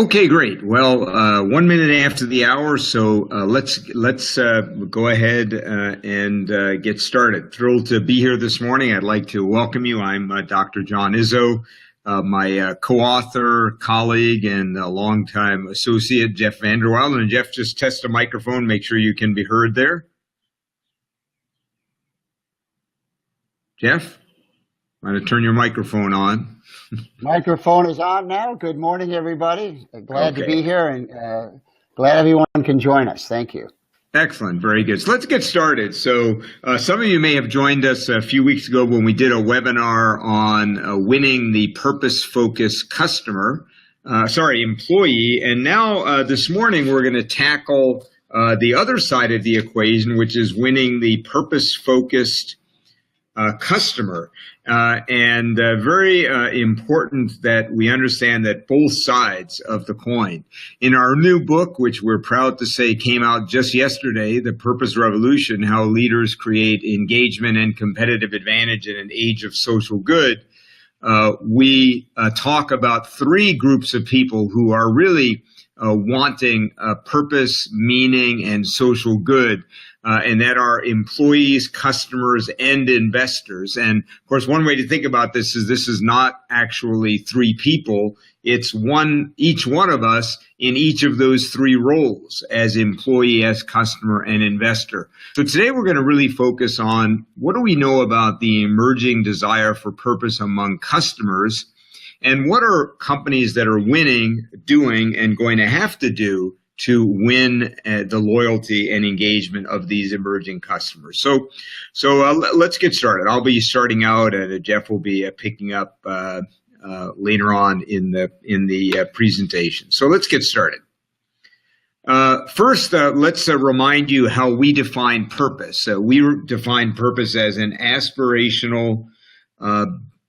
Okay, great. Well, 1 minute after the hour, so let's go ahead and get started. Thrilled to be here this morning. I'd like to welcome you. I'm Dr. John Izzo, my co-author, colleague, and longtime associate, Jeff Vanderwielen. And Jeff, just test a microphone. Make sure you can be heard there. Jeff, I'm going to turn your microphone on. Microphone is on now. Good morning, everybody. Glad to be here and glad everyone can join us. Thank you. Excellent. Very good. So let's get started. So some of you may have joined us a few weeks ago when we did a webinar on winning the purpose-focused employee. And now this morning we're going to tackle the other side of the equation, which is winning the purpose-focused customer. And very important that we understand that both sides of the coin. In our new book, which we're proud to say came out just yesterday, The Purpose Revolution, How Leaders Create Engagement and Competitive Advantage in an Age of Social Good, we talk about three groups of people who are really wanting purpose, meaning, and social good. And that are employees, customers, and investors. And of course, one way to think about this is not actually three people. It's each one of us in each of those three roles as employee, as customer, and investor. So today we're going to really focus on what do we know about the emerging desire for purpose among customers, and what are companies that are winning doing and going to have to do to win the loyalty and engagement of these emerging customers. So let's get started. I'll be starting out, and Jeff will be picking up later on in the presentation. So let's get started. First, let's remind you how we define purpose. We define purpose as an aspirational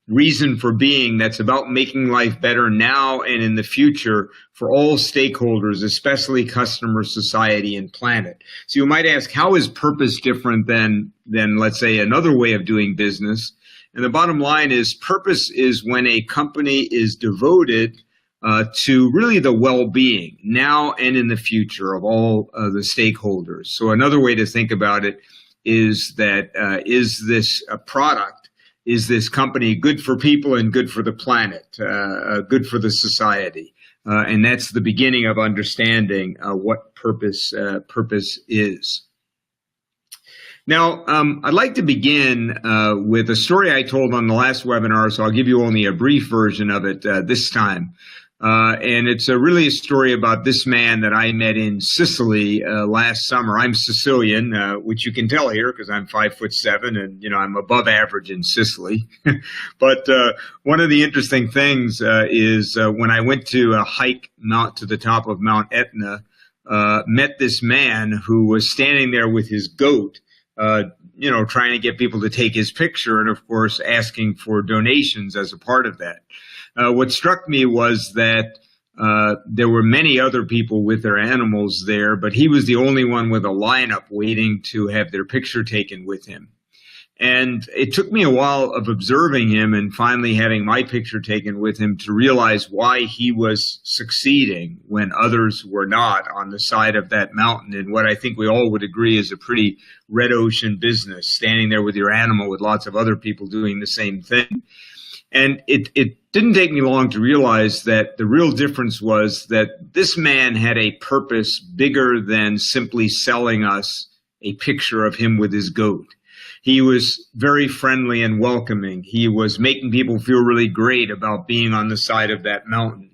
reason for being that's about making life better now and in the future for all stakeholders, especially customers, society, and planet. So you might ask, how is purpose different than let's say, another way of doing business? And the bottom line is purpose is when a company is devoted to really the well-being now and in the future of all the stakeholders. So another way to think about it is that is this a product? Is this company good for people and good for the planet, good for the society? And that's the beginning of understanding what purpose is. Now, I'd like to begin with a story I told on the last webinar, so I'll give you only a brief version of it this time. And it's really a story about this man that I met in Sicily last summer. I'm Sicilian, which you can tell here because I'm 5'7", and I'm above average in Sicily. But one of the interesting things is when I went to a hike to the top of Mount Etna, met this man who was standing there with his goat, trying to get people to take his picture, and of course asking for donations as a part of that. What struck me was that there were many other people with their animals there, but he was the only one with a lineup waiting to have their picture taken with him. And it took me a while of observing him and finally having my picture taken with him to realize why he was succeeding when others were not on the side of that mountain, and what I think we all would agree is a pretty red ocean business, standing there with your animal with lots of other people doing the same thing. And it didn't take me long to realize that the real difference was that this man had a purpose bigger than simply selling us a picture of him with his goat. He was very friendly and welcoming. He was making people feel really great about being on the side of that mountain.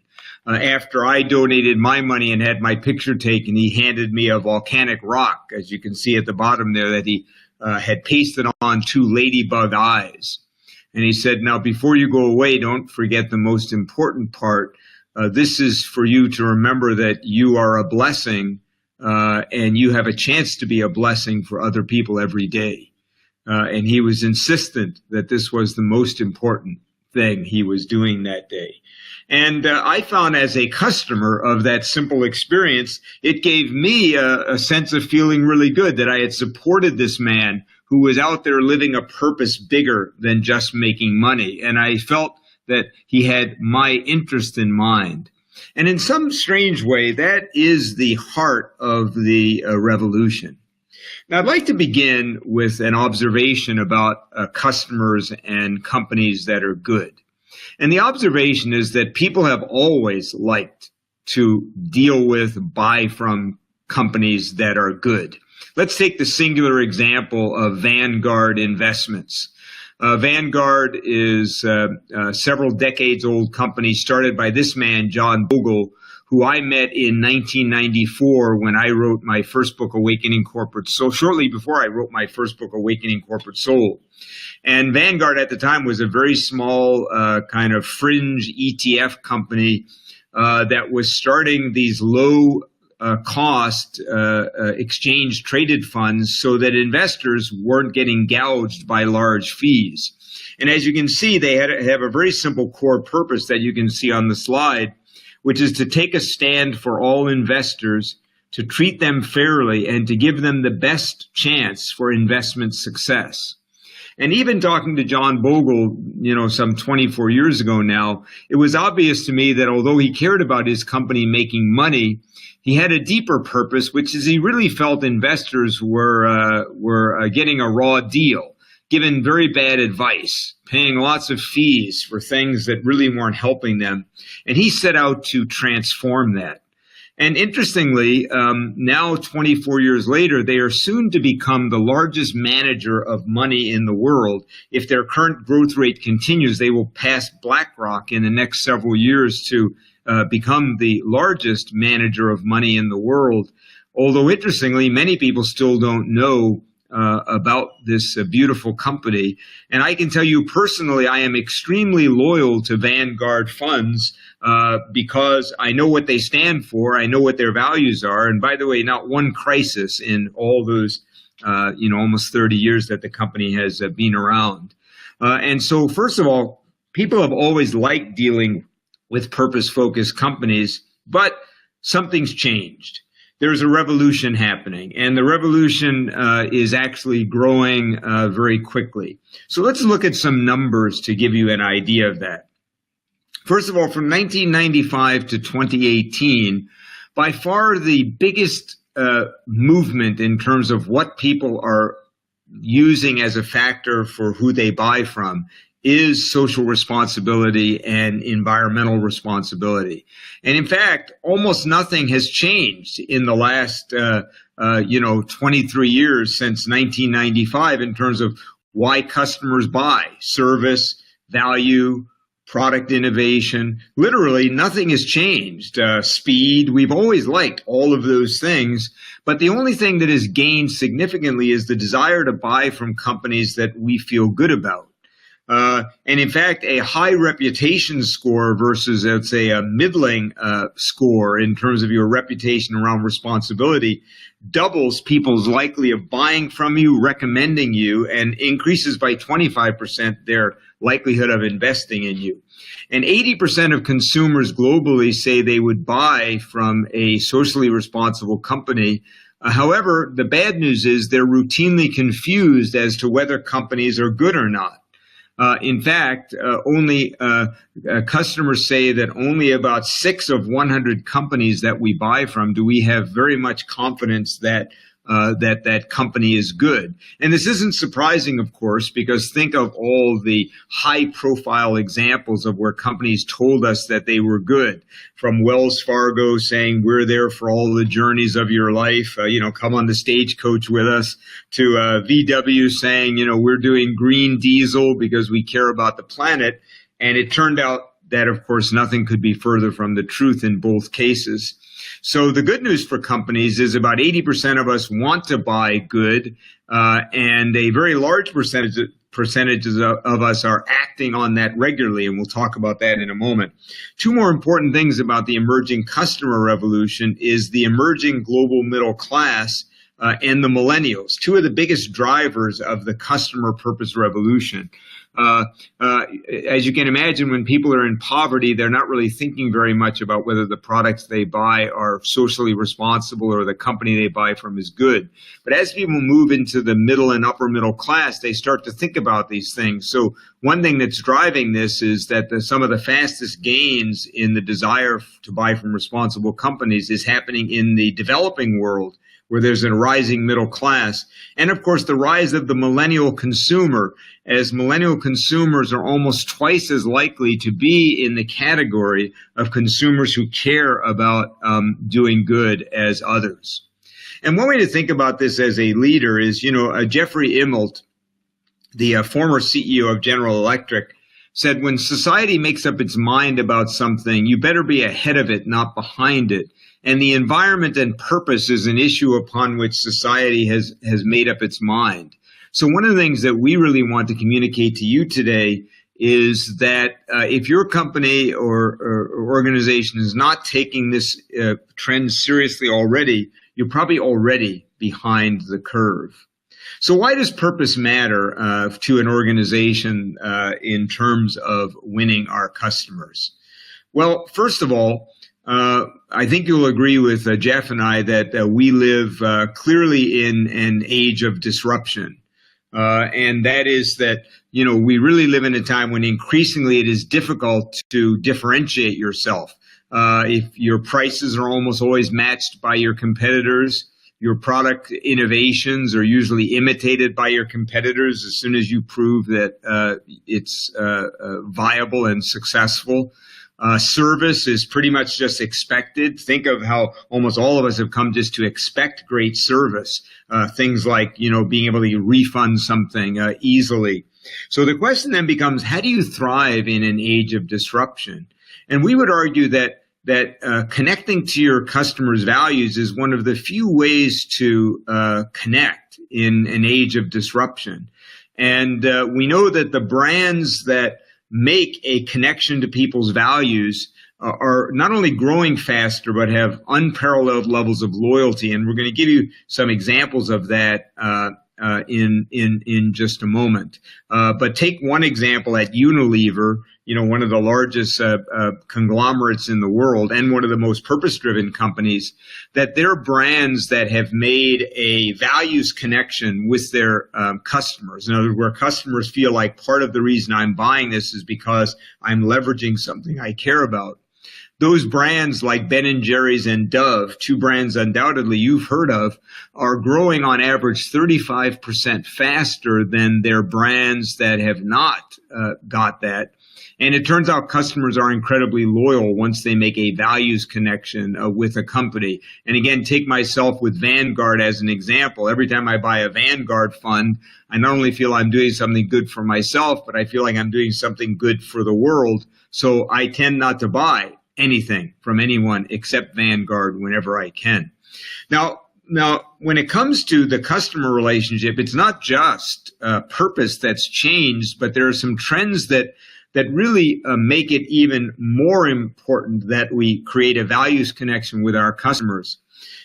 After I donated my money and had my picture taken, he handed me a volcanic rock, as you can see at the bottom there, that he had pasted on two ladybug eyes. And he said, now, before you go away, don't forget the most important part. This is for you to remember that you are a blessing and you have a chance to be a blessing for other people every day. And he was insistent that this was the most important thing he was doing that day. And I found as a customer of that simple experience, it gave me a sense of feeling really good that I had supported this man who was out there living a purpose bigger than just making money. And I felt that he had my interest in mind. And in some strange way, that is the heart of the revolution. Now, I'd like to begin with an observation about customers and companies that are good. And the observation is that people have always liked to deal with, buy from companies that are good. Let's take the singular example of Vanguard Investments. Vanguard is a several decades old company started by this man, John Bogle, who I met in 1994 when I wrote my first book, Awakening Corporate Soul, shortly before I wrote my first book, Awakening Corporate Soul. And Vanguard at the time was a very small kind of fringe ETF company that was starting these low cost exchange traded funds so that investors weren't getting gouged by large fees. And as you can see, they have a very simple core purpose that you can see on the slide, which is to take a stand for all investors, to treat them fairly, and to give them the best chance for investment success. And even talking to John Bogle, some 24 years ago now, it was obvious to me that although he cared about his company making money, he had a deeper purpose, which is he really felt investors were getting a raw deal, given very bad advice, paying lots of fees for things that really weren't helping them. And he set out to transform that. And interestingly, now 24 years later, they are soon to become the largest manager of money in the world. If their current growth rate continues, they will pass BlackRock in the next several years to become the largest manager of money in the world. Although interestingly, many people still don't know about this beautiful company. And I can tell you personally, I am extremely loyal to Vanguard funds because I know what they stand for. I know what their values are. And by the way, not one crisis in all those, almost 30 years that the company has been around. And so first of all, people have always liked dealing with purpose-focused companies, but something's changed. There's a revolution happening, and the revolution is actually growing very quickly. So let's look at some numbers to give you an idea of that. First of all, from 1995 to 2018, by far the biggest movement in terms of what people are using as a factor for who they buy from is social responsibility and environmental responsibility. And in fact, almost nothing has changed in the last, 23 years since 1995 in terms of why customers buy: service, value, product innovation. Literally nothing has changed. Speed, we've always liked all of those things. But the only thing that has gained significantly is the desire to buy from companies that we feel good about. And in fact, a high reputation score versus, let's say, a middling score in terms of your reputation around responsibility doubles people's likelihood of buying from you, recommending you, and increases by 25% their likelihood of investing in you. And 80% of consumers globally say they would buy from a socially responsible company. However, the bad news is they're routinely confused as to whether companies are good or not. In fact, customers say that only about 6 of 100 companies that we buy from do we have very much confidence that that company is good. And this isn't surprising, of course, because think of all the high-profile examples of where companies told us that they were good, from Wells Fargo saying, we're there for all the journeys of your life, come on the stagecoach with us, to VW saying, we're doing green diesel because we care about the planet. And it turned out that, of course, nothing could be further from the truth in both cases. So the good news for companies is about 80% of us want to buy good, and a very large percentages of us are acting on that regularly, and we'll talk about that in a moment. Two more important things about the emerging customer revolution is the emerging global middle class and the millennials, two of the biggest drivers of the customer purpose revolution. As you can imagine, when people are in poverty, they're not really thinking very much about whether the products they buy are socially responsible or the company they buy from is good. But as people move into the middle and upper middle class, they start to think about these things. So one thing that's driving this is that some of the fastest gains in the desire to buy from responsible companies is happening in the developing world, where there's a rising middle class. And of course, the rise of the millennial consumer, as millennial consumers are almost twice as likely to be in the category of consumers who care about doing good as others. And one way to think about this as a leader is, Jeffrey Immelt, the former CEO of General Electric, said, when society makes up its mind about something, you better be ahead of it, not behind it. And the environment and purpose is an issue upon which society has made up its mind. So one of the things that we really want to communicate to you today is that if your company or organization is not taking this trend seriously already, you're probably already behind the curve. So why does purpose matter to an organization in terms of winning our customers? Well, first of all, I think you'll agree with Jeff and I that we live clearly in an age of disruption. And that is that, we really live in a time when increasingly it is difficult to differentiate yourself. If your prices are almost always matched by your competitors, your product innovations are usually imitated by your competitors as soon as you prove that it's viable and successful. Service is pretty much just expected. Think of how almost all of us have come just to expect great service. Things like, being able to refund something easily. So the question then becomes, how do you thrive in an age of disruption? And we would argue that connecting to your customers' values is one of the few ways to connect in an age of disruption. And we know that the brands that make a connection to people's values are not only growing faster, but have unparalleled levels of loyalty. And we're going to give you some examples of that in just a moment. But take one example at Unilever, one of the largest conglomerates in the world and one of the most purpose-driven companies, that they're brands that have made a values connection with their customers. In other words, where customers feel like part of the reason I'm buying this is because I'm leveraging something I care about. Those brands like Ben & Jerry's and Dove, two brands undoubtedly you've heard of, are growing on average 35% faster than their brands that have not got that. And it turns out customers are incredibly loyal once they make a values connection with a company. And again, take myself with Vanguard as an example. Every time I buy a Vanguard fund, I not only feel I'm doing something good for myself, but I feel like I'm doing something good for the world. So I tend not to buy anything from anyone except Vanguard whenever I can. Now, when it comes to the customer relationship, it's not just purpose that's changed, but there are some trends that really make it even more important that we create a values connection with our customers.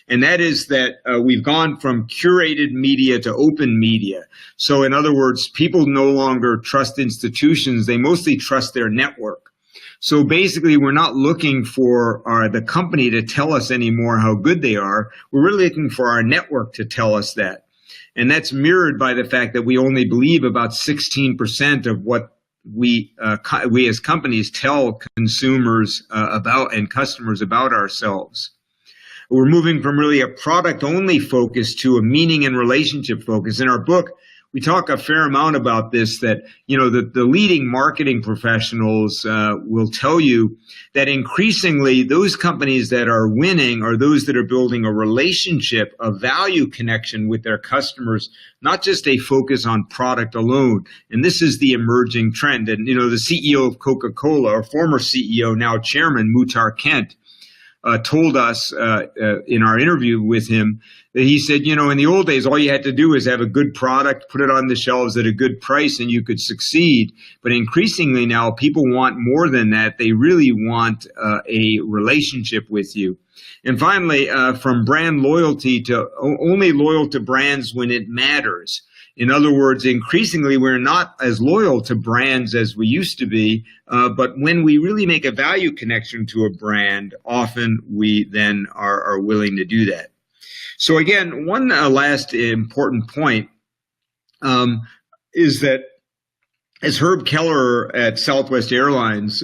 And that is that we've gone from curated media to open media. So in other words, people no longer trust institutions. They mostly trust their network. So basically, we're not looking for the company to tell us anymore how good they are. We're really looking for our network to tell us that. And that's mirrored by the fact that we only believe about 16% of what we as companies tell consumers about and customers about ourselves. We're moving from really a product-only focus to a meaning and relationship focus. In our book, we talk a fair amount about this, that, the leading marketing professionals will tell you that increasingly those companies that are winning are those that are building a relationship, a value connection with their customers, not just a focus on product alone. And this is the emerging trend. And, the CEO of Coca-Cola, or former CEO, now chairman, Muhtar Kent, told us in our interview with him that he said, in the old days, all you had to do was have a good product, put it on the shelves at a good price, and you could succeed. But increasingly now, people want more than that. They really want a relationship with you. And finally, from brand loyalty to only loyal to brands when it matters. In other words, increasingly, we're not as loyal to brands as we used to be. But when we really make a value connection to a brand, often we then are willing to do that. So again, one last important point is that, as Herb Keller at Southwest Airlines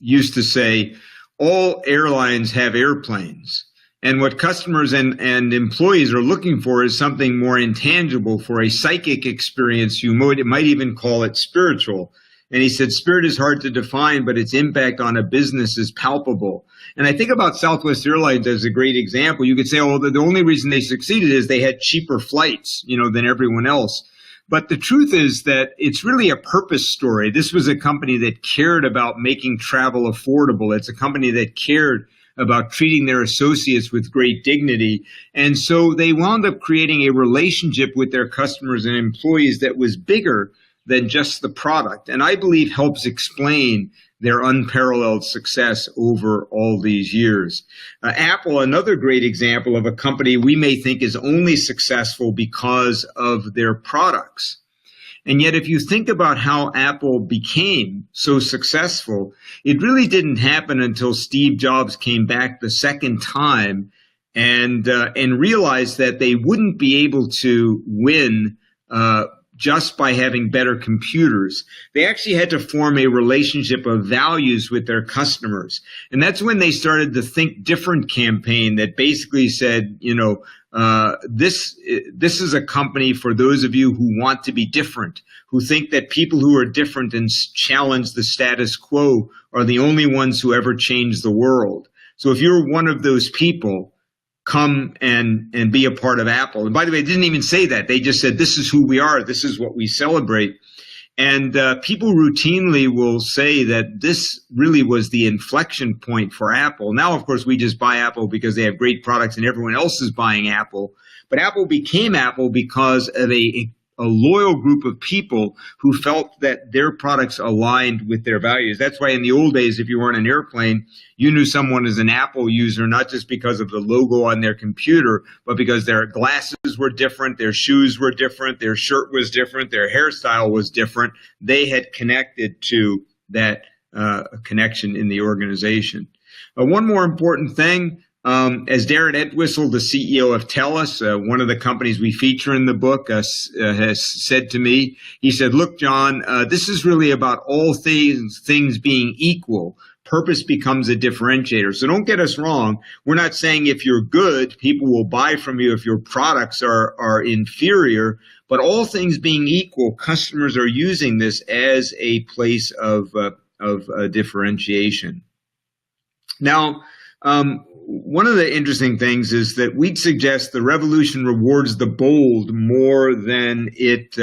used to say, all airlines have airplanes. And what customers and employees are looking for is something more intangible, for a psychic experience. You might even call it spiritual. And he said, spirit is hard to define, but its impact on a business is palpable. And I think about Southwest Airlines as a great example. You could say, oh, the only reason they succeeded is they had cheaper flights, than everyone else. But the truth is that it's really a purpose story. This was a company that cared about making travel affordable. It's a company that cared about treating their associates with great dignity. And so they wound up creating a relationship with their customers and employees that was bigger than just the product. And I believe helps explain their unparalleled success over all these years. Apple, another great example of a company we may think is only successful because of their products. And yet, if you think about how Apple became so successful, it really didn't happen until Steve Jobs came back the second time and realized that they wouldn't be able to win just by having better computers. They actually had to form a relationship of values with their customers. And that's when they started the Think Different campaign that basically said, this is a company for those of you who want to be different, who think that people who are different and challenge the status quo are the only ones who ever change the world. So if you're one of those people, come and be a part of Apple. And by the way, they didn't even say that. They just said, this is who we are. This is what we celebrate. And people routinely will say that this really was the inflection point for Apple. Now, of course, we just buy Apple because they have great products and everyone else is buying Apple. But Apple became Apple because of a loyal group of people who felt that their products aligned with their values. That's why in the old days, if you were on an airplane, you knew someone as an Apple user, not just because of the logo on their computer, but because their glasses were different, their shoes were different, their shirt was different, their hairstyle was different. They had connected to that connection in the organization. One more important thing, as Darren Entwistle, the CEO of TELUS, one of the companies we feature in the book, has said to me, he said, look, John, this is really about all things being equal. Purpose becomes a differentiator. So don't get us wrong. We're not saying if you're good, people will buy from you if your products are inferior. But all things being equal, customers are using this as a place of differentiation. Now, one of the interesting things is that we'd suggest the revolution rewards the bold more than it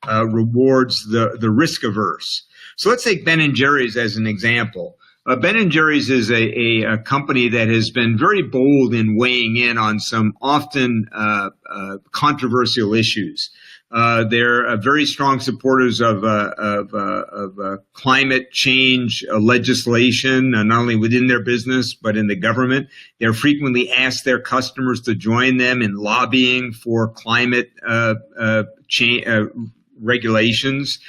rewards the risk averse. So let's take Ben & Jerry's as an example. Ben & Jerry's is a company that has been very bold in weighing in on some often controversial issues. They're very strong supporters of climate change legislation, not only within their business, but in the government. They're frequently asked their customers to join them in lobbying for climate change regulations.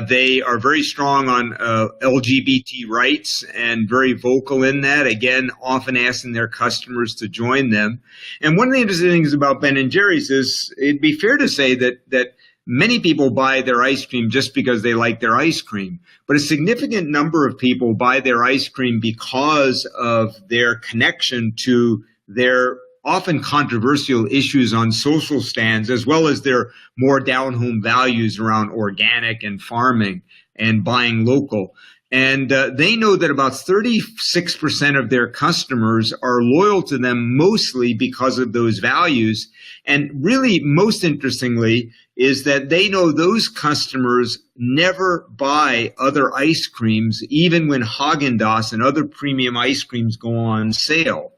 They are very strong on LGBT rights and very vocal in that, again, often asking their customers to join them. And one of the interesting things about Ben & Jerry's is it'd be fair to say that many people buy their ice cream just because they like their ice cream. But a significant number of people buy their ice cream because of their connection to their often controversial issues on social stands, as well as their more down-home values around organic and farming and buying local. And they know that about 36% of their customers are loyal to them mostly because of those values. And really, most interestingly, is that they know those customers never buy other ice creams, even when Haagen-Dazs and other premium ice creams go on sale.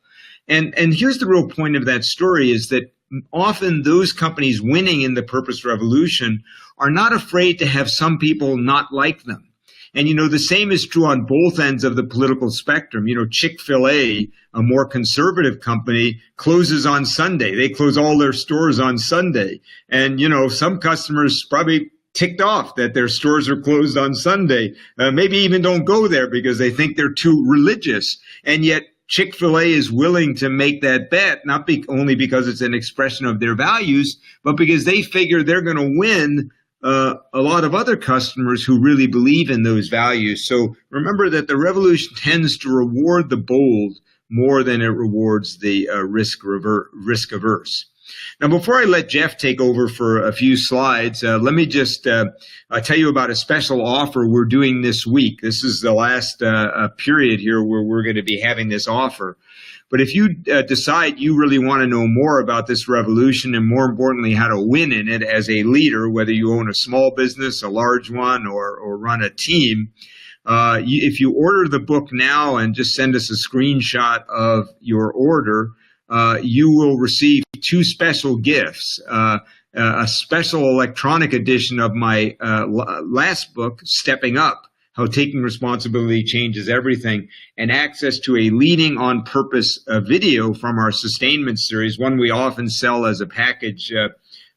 And here's the real point of that story is that often those companies winning in the purpose revolution are not afraid to have some people not like them. And, the same is true on both ends of the political spectrum. Chick-fil-A, a more conservative company, closes on Sunday. They close all their stores on Sunday. And, some customers probably ticked off that their stores are closed on Sunday, maybe even don't go there because they think they're too religious. And yet Chick-fil-A is willing to make that bet, not only because it's an expression of their values, but because they figure they're going to win a lot of other customers who really believe in those values. So remember that the revolution tends to reward the bold more than it rewards the risk averse. Now, before I let Jeff take over for a few slides, let me just tell you about a special offer we're doing this week. This is the last period here where we're going to be having this offer. But if you decide you really want to know more about this revolution and, more importantly, how to win in it as a leader, whether you own a small business, a large one, or run a team, if you order the book now and just send us a screenshot of your order, you will receive two special gifts, a special electronic edition of my last book, Stepping Up, How Taking Responsibility Changes Everything, and access to a Leading on Purpose video from our sustainment series, one we often sell as a package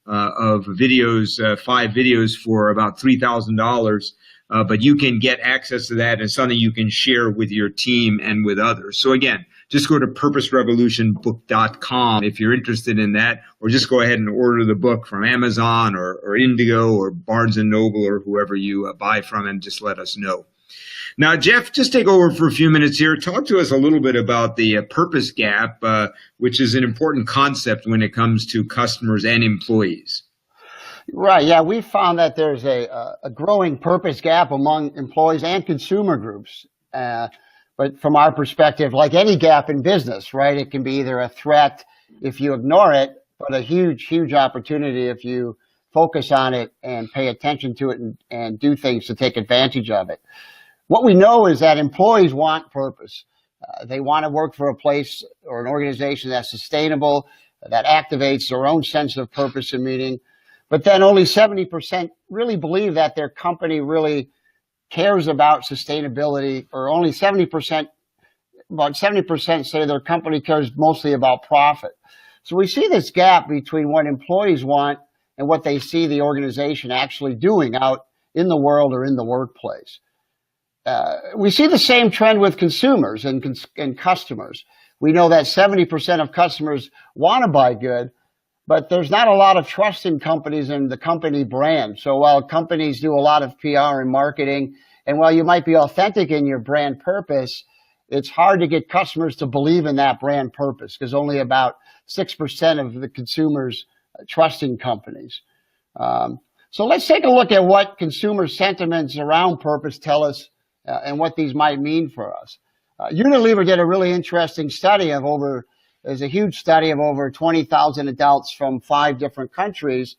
of videos, 5 videos for about $3,000. But you can get access to that and something you can share with your team and with others. So again, just go to purposerevolutionbook.com if you're interested in that, or just go ahead and order the book from Amazon or Indigo or Barnes & Noble or whoever you buy from, and just let us know. Now, Jeff, just take over for a few minutes here. Talk to us a little bit about the purpose gap, which is an important concept when it comes to customers and employees. Right. Yeah, we found that there's a growing purpose gap among employees and consumer groups. But from our perspective, like any gap in business, right, it can be either a threat if you ignore it, but a huge, huge opportunity if you focus on it and pay attention to it and do things to take advantage of it. What we know is that employees want purpose. They want to work for a place or an organization that's sustainable, that activates their own sense of purpose and meaning. But then only 70% really believe that their company really cares about sustainability, or only 70%, about 70% say their company cares mostly about profit. So we see this gap between what employees want and what they see the organization actually doing out in the world or in the workplace. We see the same trend with consumers and customers. We know that 70% of customers want to buy good, but there's not a lot of trust in companies and the company brand. So while companies do a lot of PR and marketing, and while you might be authentic in your brand purpose, it's hard to get customers to believe in that brand purpose because only about 6% of the consumers trust in companies. So let's take a look at what consumer sentiments around purpose tell us and what these might mean for us. Unilever did a really interesting study of there's a huge study of over 20,000 adults from 5 different countries,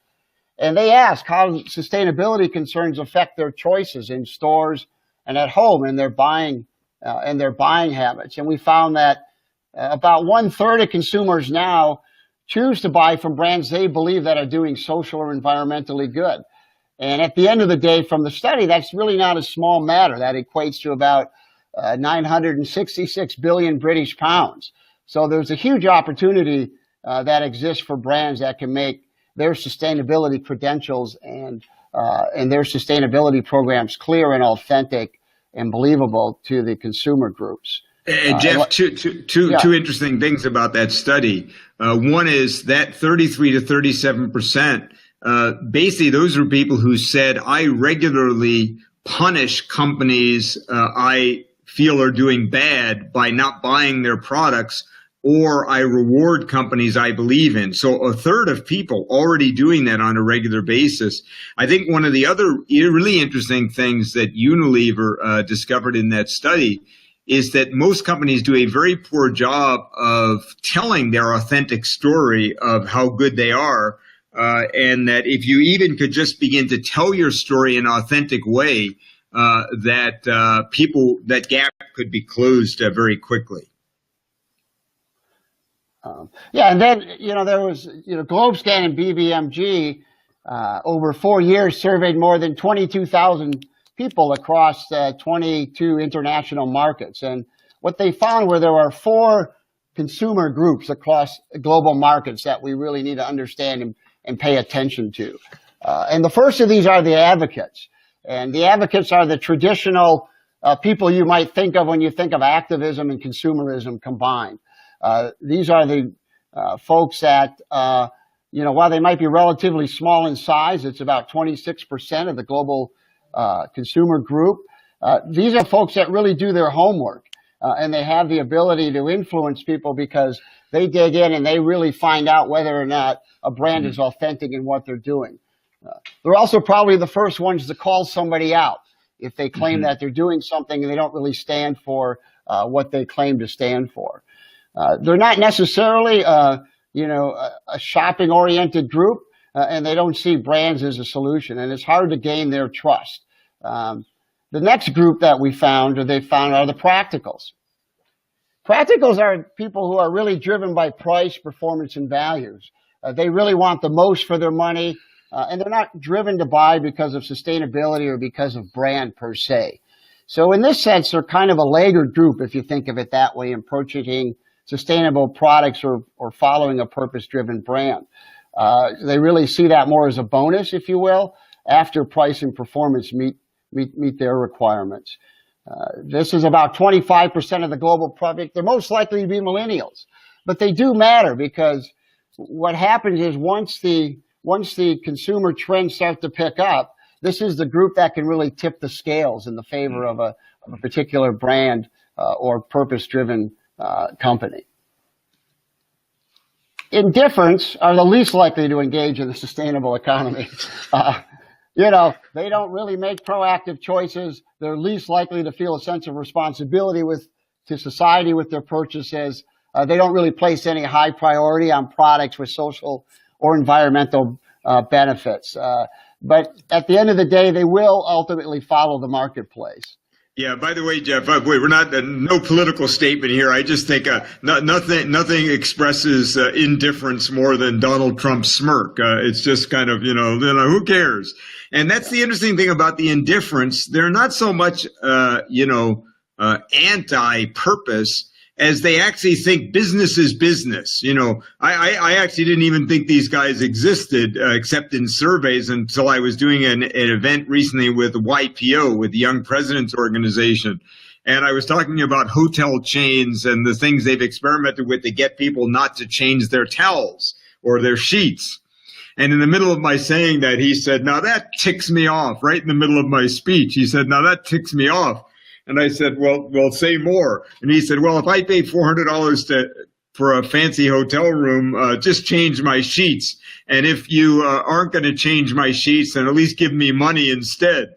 and they asked how sustainability concerns affect their choices in stores and at home in their buying habits. And we found that about 1/3 of consumers now choose to buy from brands they believe that are doing social or environmentally good. And at the end of the day, from the study, that's really not a small matter. That equates to about 966 billion British pounds. So there's a huge opportunity that exists for brands that can make their sustainability credentials and their sustainability programs clear and authentic and believable to the consumer groups. And Jeff, two interesting things about that study. One is that 33 to 37%, basically those are people who said, I regularly punish companies I feel are doing bad by not buying their products, or I reward companies I believe in. So 1/3 of people already doing that on a regular basis. I think one of the other really interesting things that Unilever discovered in that study is that most companies do a very poor job of telling their authentic story of how good they are, and that if you even could just begin to tell your story in an authentic way, that gap could be closed very quickly. And then, there was, GlobeScan and BBMG over 4 years surveyed more than 22,000 people across 22 international markets. And what they found were there are 4 consumer groups across global markets that we really need to understand and pay attention to. And the first of these are the advocates. And the advocates are the traditional people you might think of when you think of activism and consumerism combined. These are the folks that, while they might be relatively small in size, it's about 26% of the global consumer group. These are folks that really do their homework, and they have the ability to influence people because they dig in and they really find out whether or not a brand is authentic in what they're doing. They're also probably the first ones to call somebody out if they claim that they're doing something and they don't really stand for what they claim to stand for. They're not necessarily, a shopping-oriented group, and they don't see brands as a solution, and it's hard to gain their trust. The next group that they found are the practicals. Practicals are people who are really driven by price, performance, and values. They really want the most for their money, and they're not driven to buy because of sustainability or because of brand per se. So in this sense, they're kind of a laggard group, if you think of it that way, in purchasing sustainable products or following a purpose-driven brand. They really see that more as a bonus, if you will, after price and performance meet their requirements. This is about 25% of the global public. They're most likely to be millennials, but they do matter because what happens is once the consumer trends start to pick up, this is the group that can really tip the scales in the favor of a particular brand or purpose-driven company. Indifference are the least likely to engage in the sustainable economy. They don't really make proactive choices. They're least likely to feel a sense of responsibility to society with their purchases. They don't really place any high priority on products with social or environmental benefits. But at the end of the day, they will ultimately follow the marketplace. Yeah. By the way, Jeff, we're not no political statement here. I just think nothing expresses indifference more than Donald Trump's smirk. It's just kind of who cares? And that's the interesting thing about the indifference. They're not so much anti-purpose as they actually think business is business. I actually didn't even think these guys existed except in surveys until I was doing an event recently with YPO, with the Young Presidents Organization. And I was talking about hotel chains and the things they've experimented with to get people not to change their towels or their sheets. And in the middle of my saying that, he said, "Now that ticks me off," right in the middle of my speech. He said, "Now that ticks me off." And I said, well, say more. And he said, well, if I pay $400 for a fancy hotel room, just change my sheets. And if you aren't going to change my sheets, then at least give me money instead.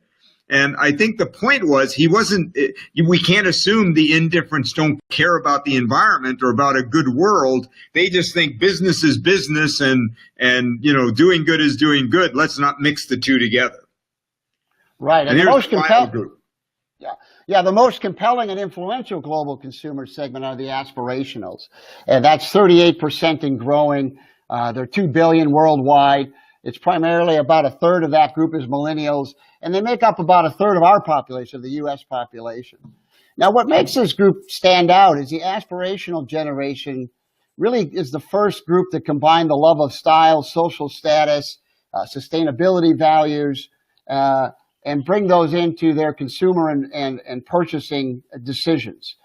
And I think the point was we can't assume the indifferents don't care about the environment or about a good world. They just think business is business and doing good is doing good. Let's not mix the two together. Right. And the most compelling group. Yeah, the most compelling and influential global consumer segment are the aspirationals. And that's 38% and growing. They're 2 billion worldwide. It's primarily about a third of that group is millennials, and they make up about a third of our population, of the U.S. population. Now, what makes this group stand out is the aspirational generation really is the first group to combine the love of style, social status, sustainability values, and bring those into their consumer and purchasing decisions.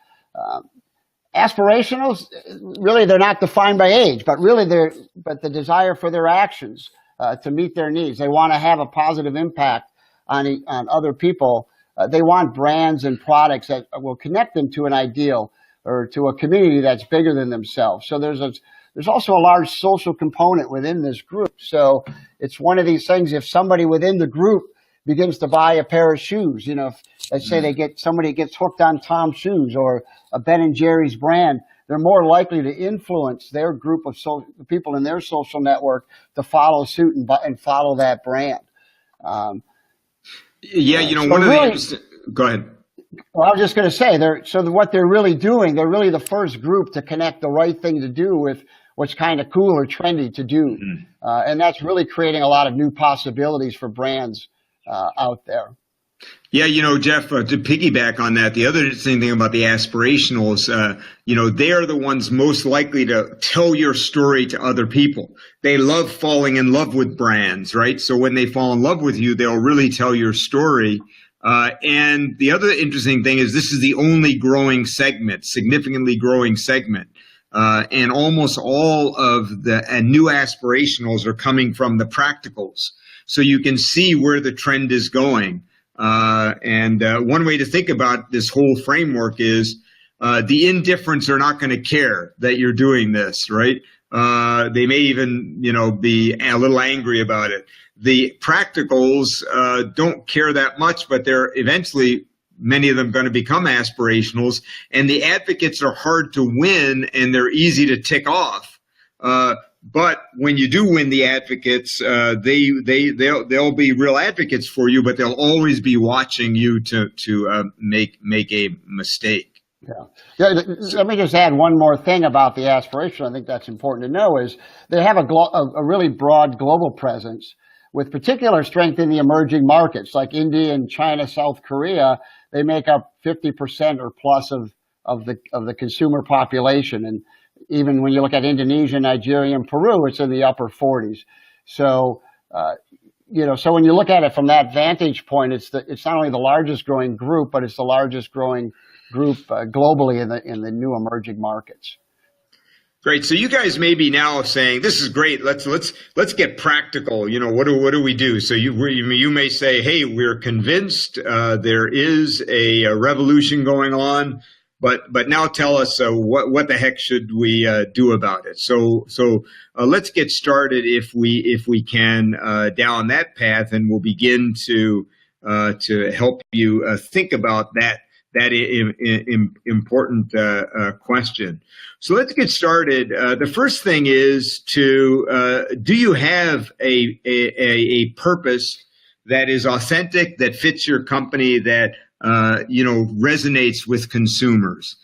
Aspirationals, really, they're not defined by age, but the desire for their actions to meet their needs. They want to have a positive impact on other people. They want brands and products that will connect them to an ideal or to a community that's bigger than themselves. So there's also a large social component within this group. So it's one of these things, if somebody within the group begins to buy a pair of shoes, let's say somebody gets hooked on Tom's shoes or a Ben & Jerry's brand, they're more likely to influence their group of the people in their social network to follow suit and follow that brand. Go ahead. Well, I was just going to say, what they're really doing, they're really the first group to connect the right thing to do with what's kind of cool or trendy to do. Mm-hmm. And that's really creating a lot of new possibilities for brands out there. Yeah, Jeff, to piggyback on that, the other interesting thing about the aspirationals, they are the ones most likely to tell your story to other people. They love falling in love with brands, right? So when they fall in love with you, they'll really tell your story. And the other interesting thing is this is the only growing segment, significantly growing segment. And almost all of the new aspirationals are coming from the practicals. So you can see where the trend is going. And one way to think about this whole framework is the indifferents are not going to care that you're doing this, right? They may even, be a little angry about it. The practicals don't care that much, but they're eventually, many of them, going to become aspirationals. And the advocates are hard to win, and they're easy to tick off. But when you do win the advocates, they'll be real advocates for you, but they'll always be watching you to make a mistake. Yeah. Let me just add one more thing about the aspiration. I think that's important to know is they have a really broad global presence with particular strength in the emerging markets like India and China, South Korea. They make up 50% or plus of the consumer population, and even when you look at Indonesia, Nigeria, and Peru, it's in the upper 40s. So, so when you look at it from that vantage point, it's not only the largest growing group, but it's the largest growing group globally in the new emerging markets. Great. So you guys may be now saying, "This is great. Let's get practical. What do we do?" So you may say, "Hey, we're convinced there is a revolution going on." But now tell us what the heck should we do about it? So let's get started if we can down that path, and we'll begin to help you think about that important question. So let's get started. The first thing is do you have a purpose that is authentic, that fits your company, that resonates with consumers?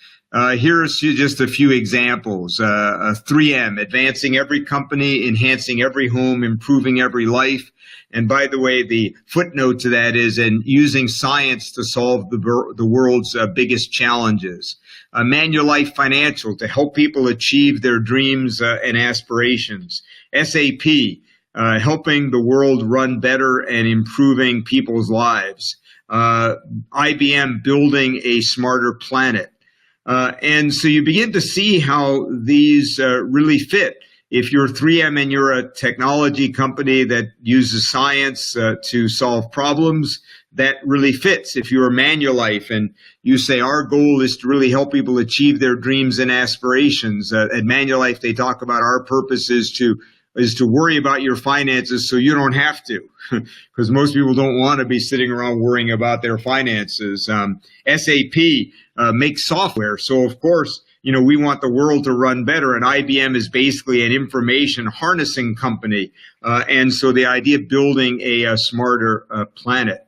Here's just a few examples. 3M, advancing every company, enhancing every home, improving every life. And by the way, the footnote to that is, and using science to solve the world's biggest challenges. Manulife Financial, to help people achieve their dreams and aspirations. SAP, helping the world run better and improving people's lives. IBM, building a smarter planet. And so you begin to see how these really fit. If you're 3M and you're a technology company that uses science to solve problems, that really fits. If you're Manulife and you say our goal is to really help people achieve their dreams and aspirations, at Manulife they talk about our purpose is to worry about your finances so you don't have to, because most people don't want to be sitting around worrying about their finances. SAP makes software, so of course, we want the world to run better, and IBM is basically an information harnessing company, and so the idea of building a smarter planet.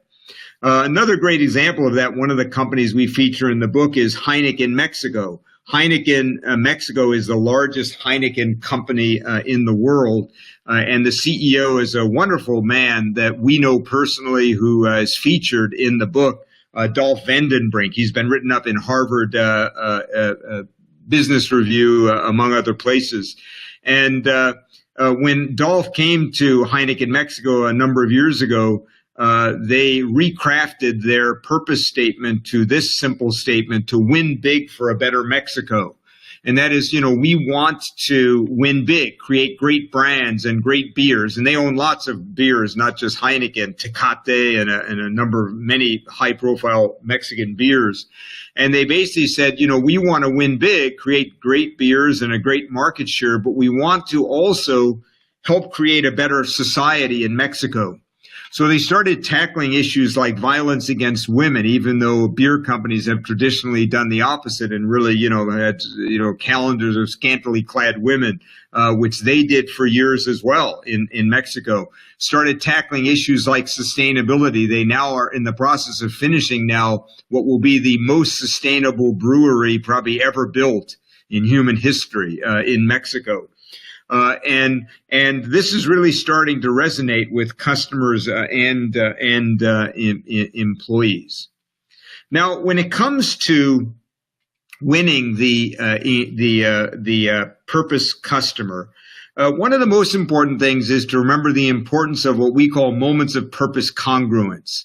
Another great example of that, one of the companies we feature in the book is Heineken Mexico. Heineken Mexico is the largest Heineken company in the world, and the CEO is a wonderful man that we know personally who is featured in the book, Dolph Vandenbrink. He's been written up in Harvard Business Review, among other places. And when Dolph came to Heineken Mexico a number of years ago, they recrafted their purpose statement to this simple statement: to win big for a better Mexico. And that is, we want to win big, create great brands and great beers. And they own lots of beers, not just Heineken, Tecate, and a number of many high-profile Mexican beers. And they basically said, we want to win big, create great beers and a great market share, but we want to also help create a better society in Mexico. So they started tackling issues like violence against women, even though beer companies have traditionally done the opposite and really, had, calendars of scantily clad women, which they did for years as well in Mexico. Started tackling issues like sustainability. They now are in the process of finishing now what will be the most sustainable brewery probably ever built in human history in Mexico. And this is really starting to resonate with customers and employees. Now, when it comes to winning the purpose customer, one of the most important things is to remember the importance of what we call moments of purpose congruence.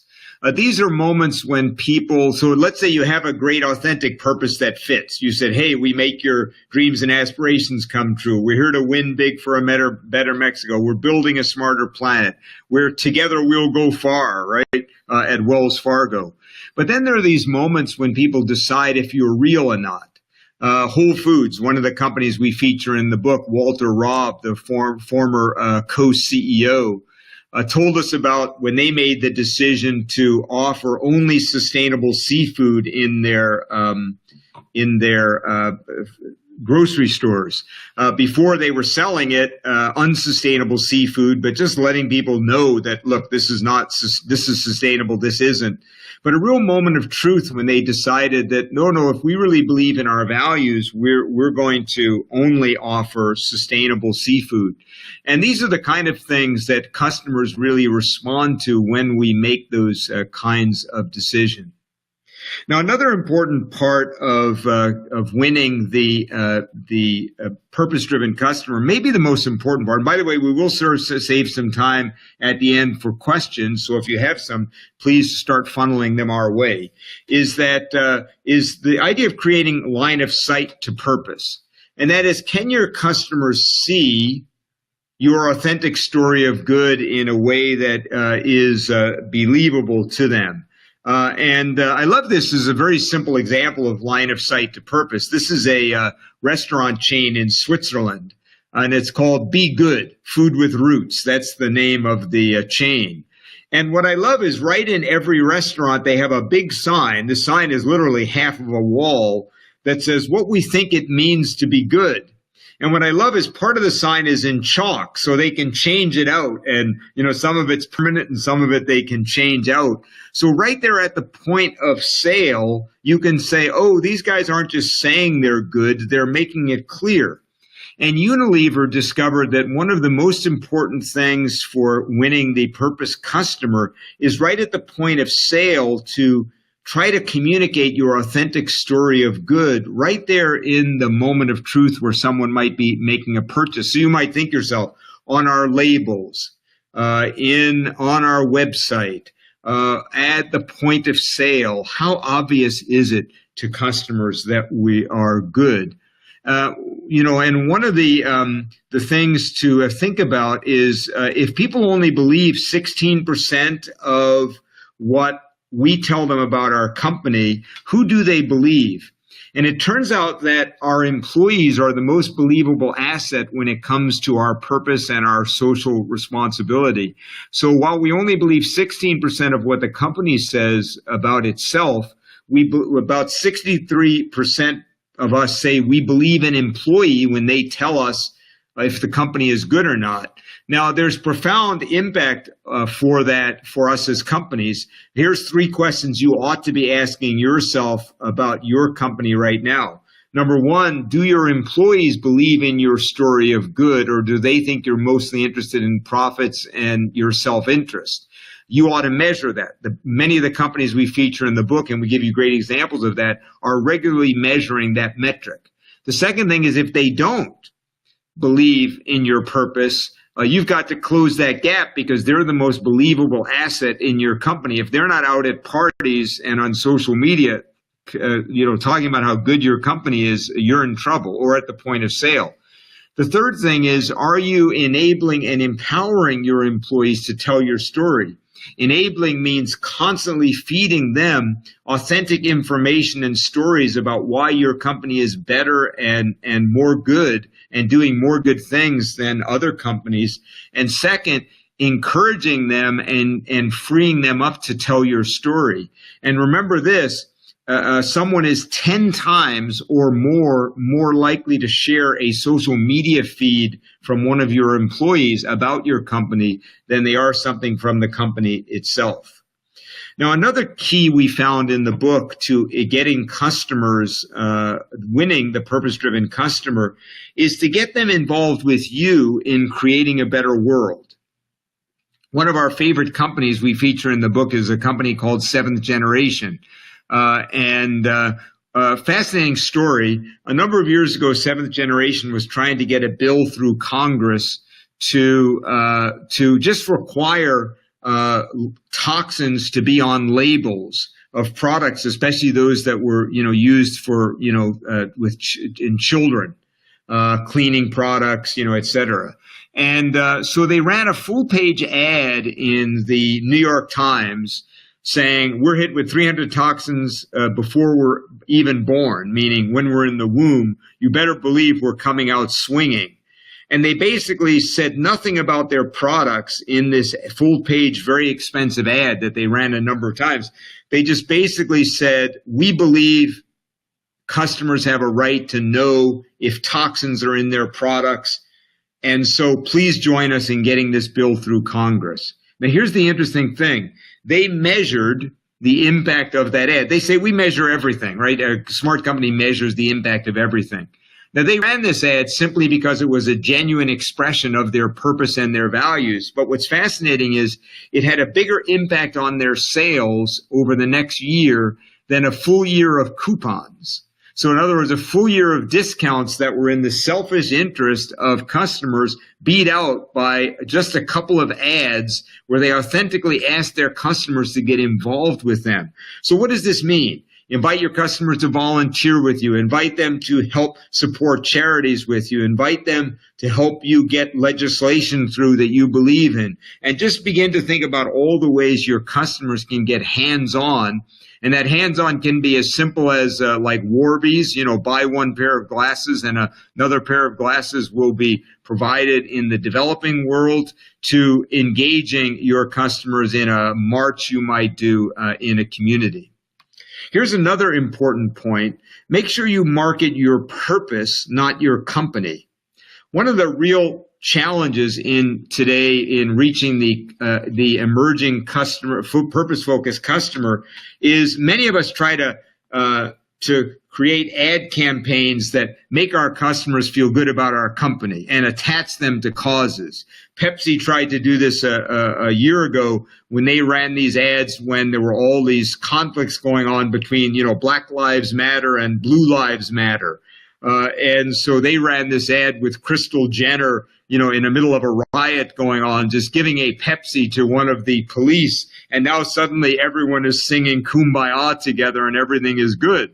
These are moments when people, so let's say you have a great authentic purpose that fits. You said, hey, we make your dreams and aspirations come true. We're here to win big for a better Mexico. We're building a smarter planet. We're together, we'll go far, right? At Wells Fargo. But then there are these moments when people decide if you're real or not. Whole Foods, one of the companies we feature in the book, Walter Robb, the former co-CEO, told us about when they made the decision to offer only sustainable seafood in their grocery stores. Before they were selling it, unsustainable seafood, but just letting people know that, look, this is sustainable, this isn't. But a real moment of truth when they decided that, no, if we really believe in our values, we're going to only offer sustainable seafood. And these are the kind of things that customers really respond to when we make those kinds of decisions. Now, another important part of winning the purpose-driven customer, maybe the most important part. And by the way, we will save some time at the end for questions. So if you have some, please start funneling them our way. Is the idea of creating line of sight to purpose, and that is, can your customers see your authentic story of good in a way that is believable to them? I love this as a very simple example of line of sight to purpose. This is a restaurant chain in Switzerland, and it's called Be Good, Food with Roots. That's the name of the chain. And what I love is right in every restaurant, they have a big sign. The sign is literally half of a wall that says what we think it means to be good. And what I love is part of the sign is in chalk, so they can change it out. And, some of it's permanent and some of it they can change out. So right there at the point of sale, you can say, oh, these guys aren't just saying they're good, they're making it clear. And Unilever discovered that one of the most important things for winning the purpose customer is right at the point of sale to try to communicate your authentic story of good right there in the moment of truth where someone might be making a purchase. So you might think yourself, on our labels, on our website, at the point of sale, how obvious is it to customers that we are good? And one of the things to think about is if people only believe 16% of what we tell them about our company, who do they believe? And it turns out that our employees are the most believable asset when it comes to our purpose and our social responsibility. So while we only believe 16% of what the company says about itself, about 63% of us say we believe an employee when they tell us if the company is good or not. Now, there's profound impact for us as companies. Here's 3 questions you ought to be asking yourself about your company right now. Number 1, do your employees believe in your story of good, or do they think you're mostly interested in profits and your self-interest? You ought to measure that. Many of the companies we feature in the book, and we give you great examples of that, are regularly measuring that metric. The second thing is if they don't believe in your purpose, you've got to close that gap because they're the most believable asset in your company. If they're not out at parties and on social media, talking about how good your company is, you're in trouble, or at the point of sale. The third thing is, are you enabling and empowering your employees to tell your story? Enabling means constantly feeding them authentic information and stories about why your company is better and more good and doing more good things than other companies. And second, encouraging them and freeing them up to tell your story. And remember this, someone is 10 times or more likely to share a social media feed from one of your employees about your company than they are something from the company itself. Now, another key we found in the book to getting customers, winning the purpose-driven customer, is to get them involved with you in creating a better world. One of our favorite companies we feature in the book is a company called Seventh Generation. Fascinating story. A number of years ago, Seventh Generation was trying to get a bill through Congress to just require toxins to be on labels of products, especially those that were, used for, in children, cleaning products, et cetera. And so they ran a full-page ad in the New York Times saying we're hit with 300 toxins before we're even born, meaning when we're in the womb, you better believe we're coming out swinging. And they basically said nothing about their products in this full-page, very expensive ad that they ran a number of times. They just basically said, we believe customers have a right to know if toxins are in their products. And so please join us in getting this bill through Congress. Now, here's the interesting thing. They measured the impact of that ad. They say we measure everything, right? A smart company measures the impact of everything. Now, they ran this ad simply because it was a genuine expression of their purpose and their values. But what's fascinating is it had a bigger impact on their sales over the next year than a full year of coupons. So in other words, a full year of discounts that were in the selfish interest of customers beat out by just a couple of ads where they authentically asked their customers to get involved with them. So what does this mean? Invite your customers to volunteer with you. Invite them to help support charities with you. Invite them to help you get legislation through that you believe in. And just begin to think about all the ways your customers can get hands-on. And that hands-on can be as simple as like Warby's, buy one pair of glasses and another pair of glasses will be provided in the developing world, to engaging your customers in a march you might do in a community. Here's another important point. Make sure you market your purpose, not your company. One of the real challenges today in reaching the emerging customer, purpose-focused customer, is many of us try to create ad campaigns that make our customers feel good about our company and attach them to causes. Pepsi tried to do this a year ago when they ran these ads when there were all these conflicts going on between, Black Lives Matter and Blue Lives Matter. And so they ran this ad with Crystal Jenner, in the middle of a riot going on, just giving a Pepsi to one of the police. And now suddenly everyone is singing Kumbaya together and everything is good.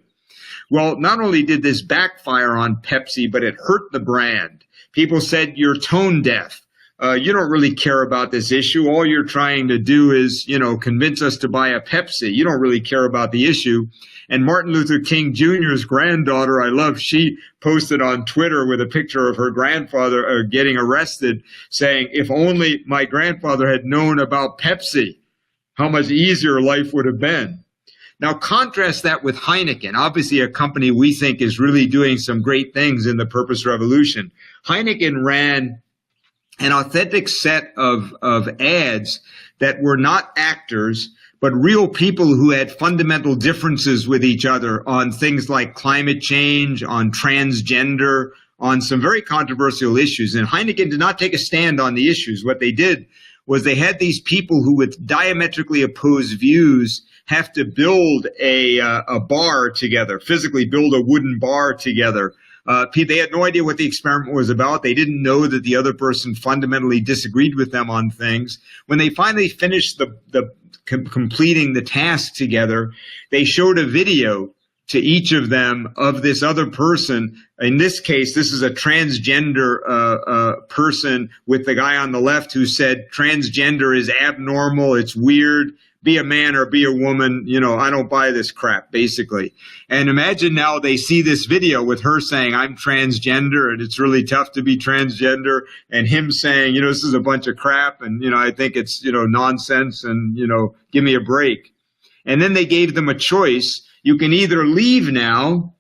Well, not only did this backfire on Pepsi, but it hurt the brand. People said, you're tone deaf. You don't really care about this issue. All you're trying to do is, convince us to buy a Pepsi. You don't really care about the issue. And Martin Luther King Jr.'s granddaughter, she posted on Twitter with a picture of her grandfather getting arrested, saying, if only my grandfather had known about Pepsi, how much easier life would have been. Now, contrast that with Heineken, obviously a company we think is really doing some great things in the purpose revolution. Heineken ran an authentic set of ads that were not actors, but real people who had fundamental differences with each other on things like climate change, on transgender, on some very controversial issues. And Heineken did not take a stand on the issues. What they did was they had these people who, with diametrically opposed views, have to build a bar together, physically build a wooden bar together. They had no idea what the experiment was about. They didn't know that the other person fundamentally disagreed with them on things. When they finally finished completing the task together, they showed a video to each of them of this other person. In this case, this is a transgender person with the guy on the left who said transgender is abnormal, it's weird, be a man or be a woman, I don't buy this crap, basically. And imagine now they see this video with her saying, I'm transgender and it's really tough to be transgender, and him saying, this is a bunch of crap and, I think it's, nonsense and, give me a break. And then they gave them a choice. You can either leave now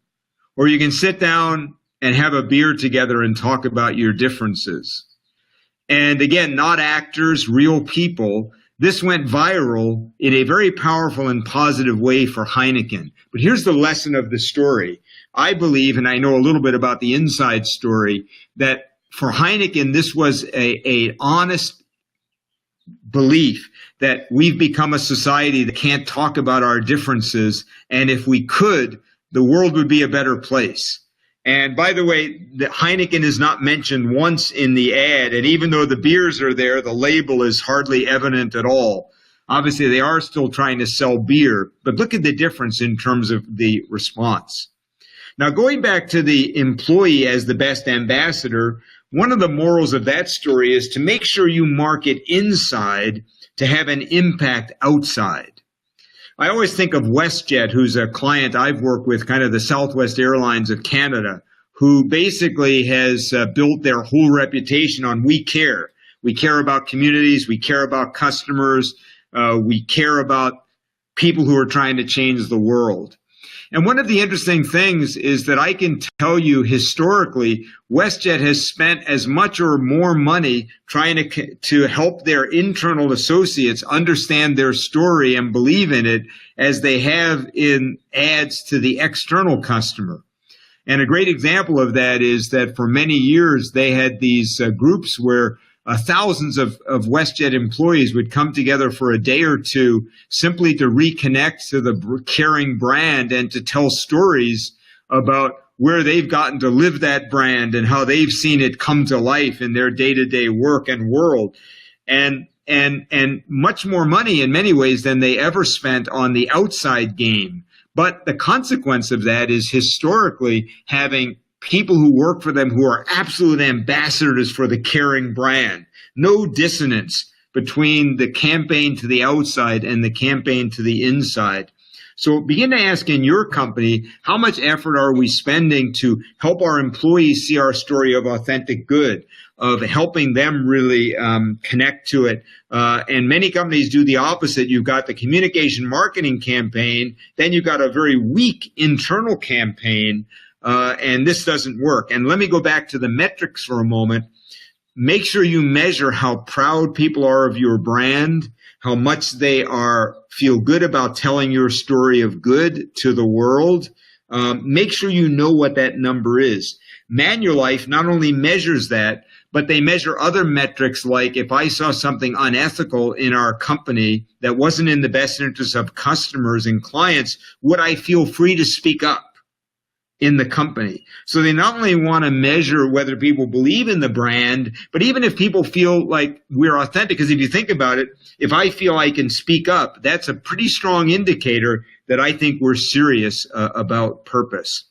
or you can sit down and have a beer together and talk about your differences. And again, not actors, real people. This went viral in a very powerful and positive way for Heineken. But here's the lesson of the story. I believe, and I know a little bit about the inside story, that for Heineken, this was a honest belief that we've become a society that can't talk about our differences. And if we could, the world would be a better place. And by the way, the Heineken is not mentioned once in the ad. And even though the beers are there, the label is hardly evident at all. Obviously, they are still trying to sell beer, but look at the difference in terms of the response. Now, going back to the employee as the best ambassador, one of the morals of that story is to make sure you market inside to have an impact outside. I always think of WestJet, who's a client I've worked with, kind of the Southwest Airlines of Canada, who basically has built their whole reputation on we care. We care about communities. We care about customers. We care about people who are trying to change the world. And one of the interesting things is that I can tell you historically, WestJet has spent as much or more money trying to help their internal associates understand their story and believe in it as they have in ads to the external customer. And a great example of that is that for many years, they had these groups where thousands of WestJet employees would come together for a day or two simply to reconnect to the caring brand and to tell stories about where they've gotten to live that brand and how they've seen it come to life in their day-to-day work and world. And much more money in many ways than they ever spent on the outside game. But the consequence of that is historically having people who work for them who are absolute ambassadors for the caring brand. No dissonance between the campaign to the outside and the campaign to the inside. So begin to ask in your company, how much effort are we spending to help our employees see our story of authentic good, of helping them really connect to it? And many companies do the opposite. You've got the communication marketing campaign, then you've got a very weak internal campaign, and this doesn't work. And let me go back to the metrics for a moment. Make sure you measure how proud people are of your brand, how much they feel good about telling your story of good to the world. Make sure you know what that number is. Manulife not only measures that, but they measure other metrics like if I saw something unethical in our company that wasn't in the best interest of customers and clients, would I feel free to speak up in the company? So they not only want to measure whether people believe in the brand, but even if people feel like we're authentic, because if you think about it, if I feel I can speak up, that's a pretty strong indicator that I think we're serious about purpose.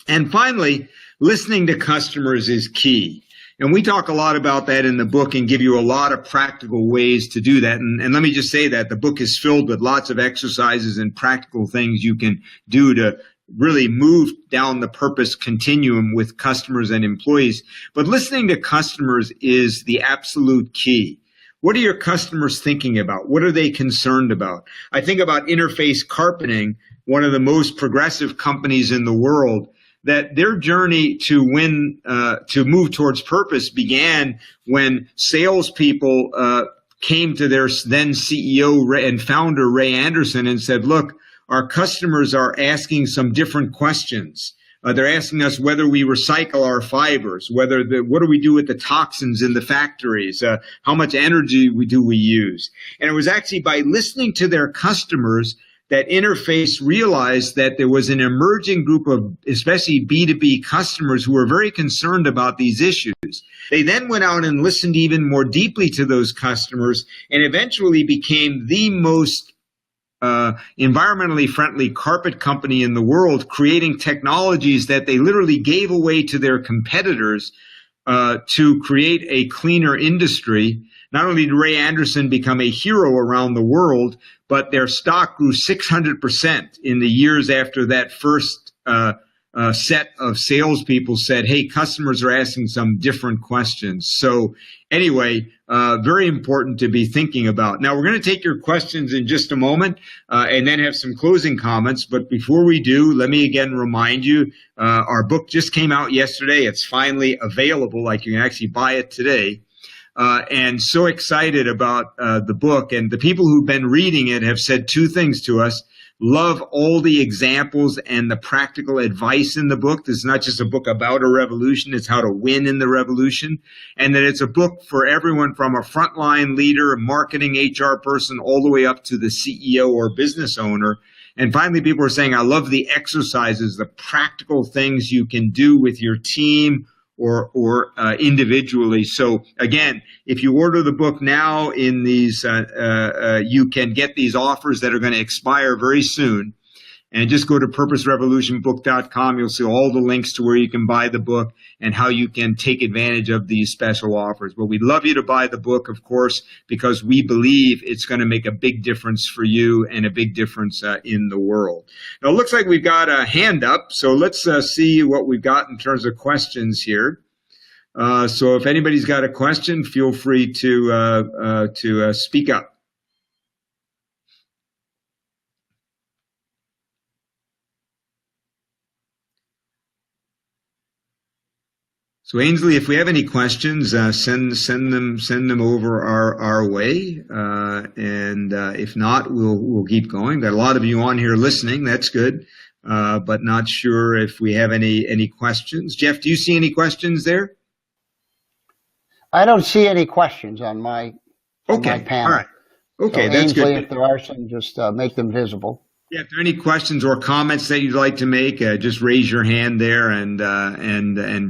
And finally, listening to customers is key. And we talk a lot about that in the book and give you a lot of practical ways to do that. And let me just say that the book is filled with lots of exercises and practical things you can do to really move down the purpose continuum with customers and employees. But listening to customers is the absolute key. What are your customers thinking about? What are they concerned about? I think about Interface Carpeting, one of the most progressive companies in the world, that their journey to move towards purpose began when salespeople came to their then CEO and founder, Ray Anderson, and said, look, our customers are asking some different questions. They're asking us whether we recycle our fibers, what do we do with the toxins in the factories, how much energy do we use. And it was actually by listening to their customers that Interface realized that there was an emerging group of especially B2B customers who were very concerned about these issues. They then went out and listened even more deeply to those customers and eventually became the most environmentally friendly carpet company in the world, creating technologies that they literally gave away to their competitors to create a cleaner industry. Not only did Ray Anderson become a hero around the world, but their stock grew 600% in the years after that first set of salespeople said, hey, customers are asking some different questions. So anyway, very important to be thinking about. Now, we're going to take your questions in just a moment and then have some closing comments. But before we do, let me again remind you, our book just came out yesterday. It's finally available, like you can actually buy it today. and so excited about the book. And the people who've been reading it have said two things to us. Love all the examples and the practical advice in the book. This is not just a book about a revolution, it's how to win in the revolution. And that it's a book for everyone from a frontline leader, a marketing HR person, all the way up to the CEO or business owner. And finally, people are saying, I love the exercises, the practical things you can do with your team or individually. So again, if you order the book now in these, you can get these offers that are going to expire very soon. And just go to purposerevolutionbook.com. You'll see all the links to where you can buy the book and how you can take advantage of these special offers. But we'd love you to buy the book, of course, because we believe it's going to make a big difference for you and a big difference in the world. Now, it looks like we've got a hand up, so let's see what we've got in terms of questions here. So if anybody's got a question, feel free to speak up. So Ainsley, if we have any questions, send them over our way, and if not, we'll keep going. Got a lot of you on here listening. That's good, but not sure if we have any questions. Jeff, do you see any questions there? I don't see any questions on my panel. All right. Okay, so that's Ainsley, good. if there are some, just make them visible. Yeah, if there are any questions or comments that you'd like to make, just raise your hand there and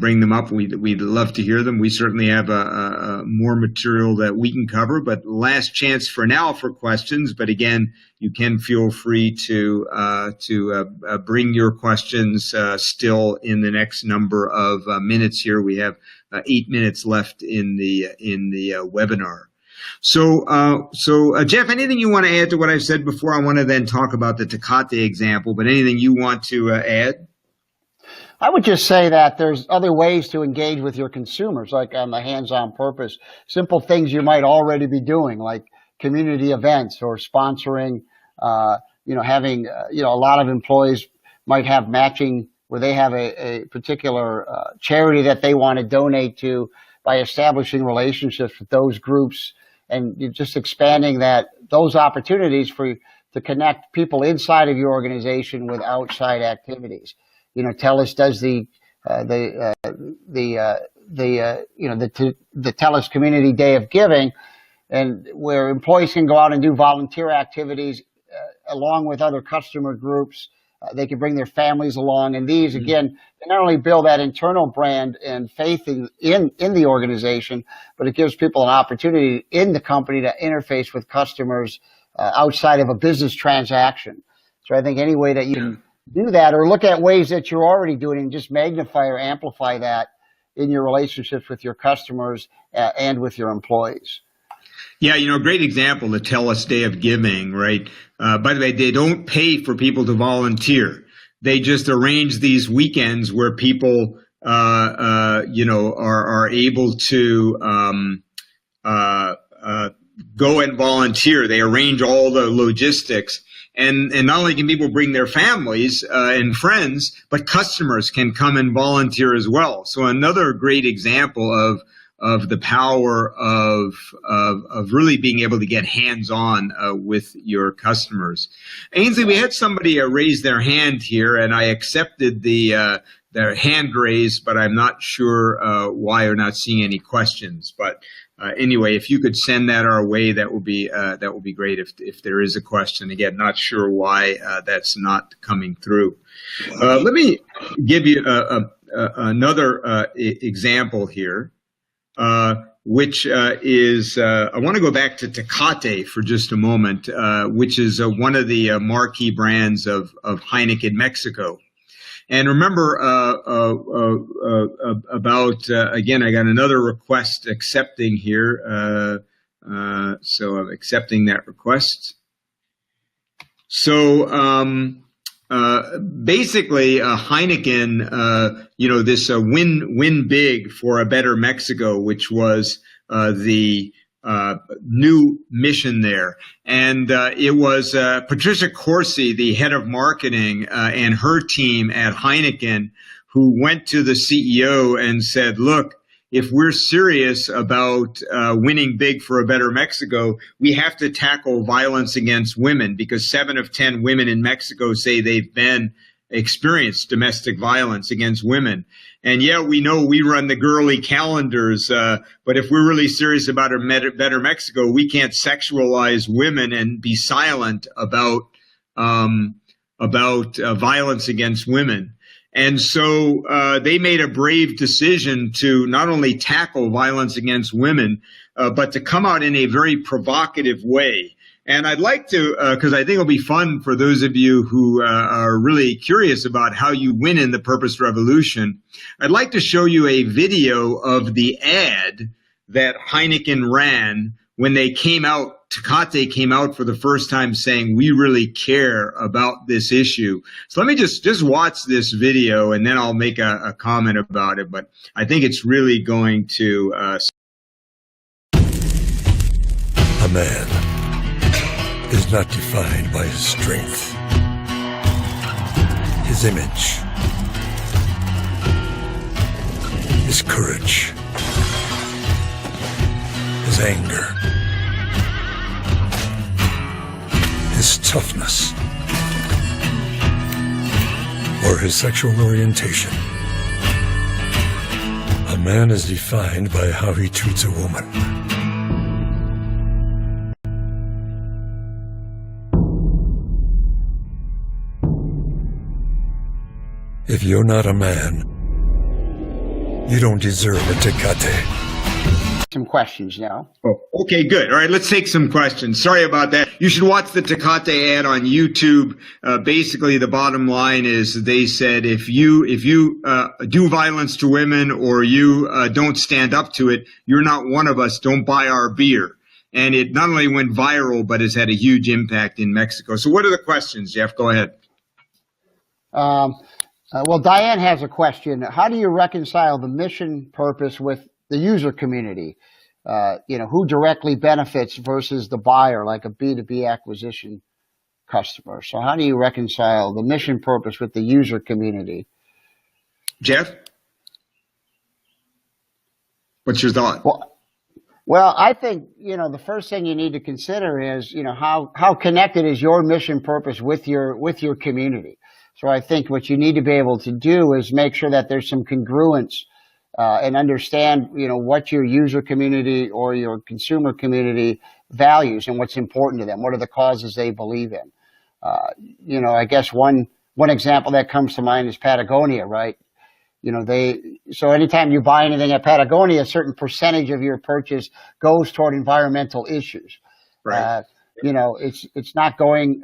bring them up. We'd love to hear them. We certainly have more material that we can cover, but last chance for now for questions. But again, you can feel free to bring your questions still in the next number of minutes here. We have 8 minutes left in the webinar. So, Jeff, anything you want to add to what I've said before? I want to then talk about the Tecate example, but anything you want to add? I would just say that there's other ways to engage with your consumers, like on the hands-on purpose, simple things you might already be doing, like community events or sponsoring, having, a lot of employees might have matching where they have a particular charity that they want to donate to by establishing relationships with those groups. And you're just expanding those opportunities to connect people inside of your organization with outside activities. TELUS does the TELUS Community Day of Giving, and where employees can go out and do volunteer activities along with other customer groups. They can bring their families along, and these again they not only build that internal brand and faith in the organization, but it gives people an opportunity in the company to interface with customers outside of a business transaction. So I think any way that you can do that, or look at ways that you're already doing and just magnify or amplify that in your relationships with your customers and with your employees. Yeah, a great example, the TELUS Day of Giving, right? By the way, they don't pay for people to volunteer. They just arrange these weekends where people, are able to go and volunteer. They arrange all the logistics. And not only can people bring their families and friends, but customers can come and volunteer as well. So another great example of the power of really being able to get hands-on with your customers. Ainsley, we had somebody raise their hand here, and I accepted their hand raise, but I'm not sure why we're not seeing any questions. But anyway, if you could send that our way, that would be great. If there is a question, again, not sure why that's not coming through. Let me give you another example here. Which is, I want to go back to Tecate for just a moment, which is one of the marquee brands of Heineken Mexico. And remember again, I got another request accepting here, so I'm accepting that request. So basically, Heineken, this win big for a better Mexico, which was the new mission there. And it was Patricia Corsi, the head of marketing, and her team at Heineken, who went to the CEO and said, look, if we're serious about winning big for a better Mexico, we have to tackle violence against women, because 7 of 10 women in Mexico say they've experienced domestic violence against women. And yeah, we know we run the girly calendars, but if we're really serious about a better Mexico, we can't sexualize women and be silent about violence against women. And so they made a brave decision to not only tackle violence against women, but to come out in a very provocative way. And I'd like to, because I think it'll be fun for those of you who are really curious about how you win in the purpose revolution, I'd like to show you a video of the ad that Heineken ran when they came out. Tecate came out for the first time saying, we really care about this issue. So let me just watch this video, and then I'll make a comment about it. But I think it's really going to... A man is not defined by his strength, his image, his courage, his anger, his toughness, or his sexual orientation. A man is defined by how he treats a woman. If you're not a man, you don't deserve a Tecate. Some questions now. Oh, okay, good. All right, let's take some questions. Sorry about that. You should watch the Tecate ad on YouTube. Basically, the bottom line is they said if you do violence to women or you don't stand up to it, you're not one of us. Don't buy our beer. And it not only went viral, but has had a huge impact in Mexico. So what are the questions, Jeff? Go ahead. Well, Diane has a question. How do you reconcile the mission purpose with the user community? Who directly benefits versus the buyer, like a B2B acquisition customer? So how do you reconcile the mission purpose with the user community? Jeff? What's your thought? Well, I think, the first thing you need to consider is, how connected is your mission purpose with your community? So I think what you need to be able to do is make sure that there's some congruence and understand, what your user community or your consumer community values and what's important to them. What are the causes they believe in? I guess one example that comes to mind is Patagonia, right? So anytime you buy anything at Patagonia, a certain percentage of your purchase goes toward environmental issues. Right. It's not going,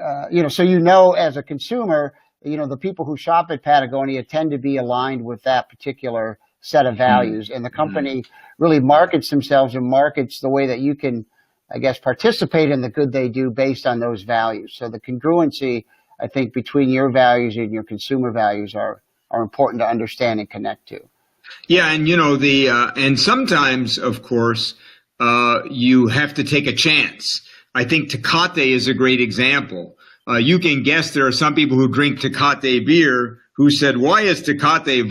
so as a consumer, the people who shop at Patagonia tend to be aligned with that particular set of values. And the company really markets themselves and markets the way that you can, I guess, participate in the good they do based on those values. So the congruency, I think, between your values and your consumer values are important to understand and connect to. Yeah, and and sometimes, of course, you have to take a chance. I think Tecate is a great example. You can guess there are some people who drink Tecate beer who said, why is Tecate,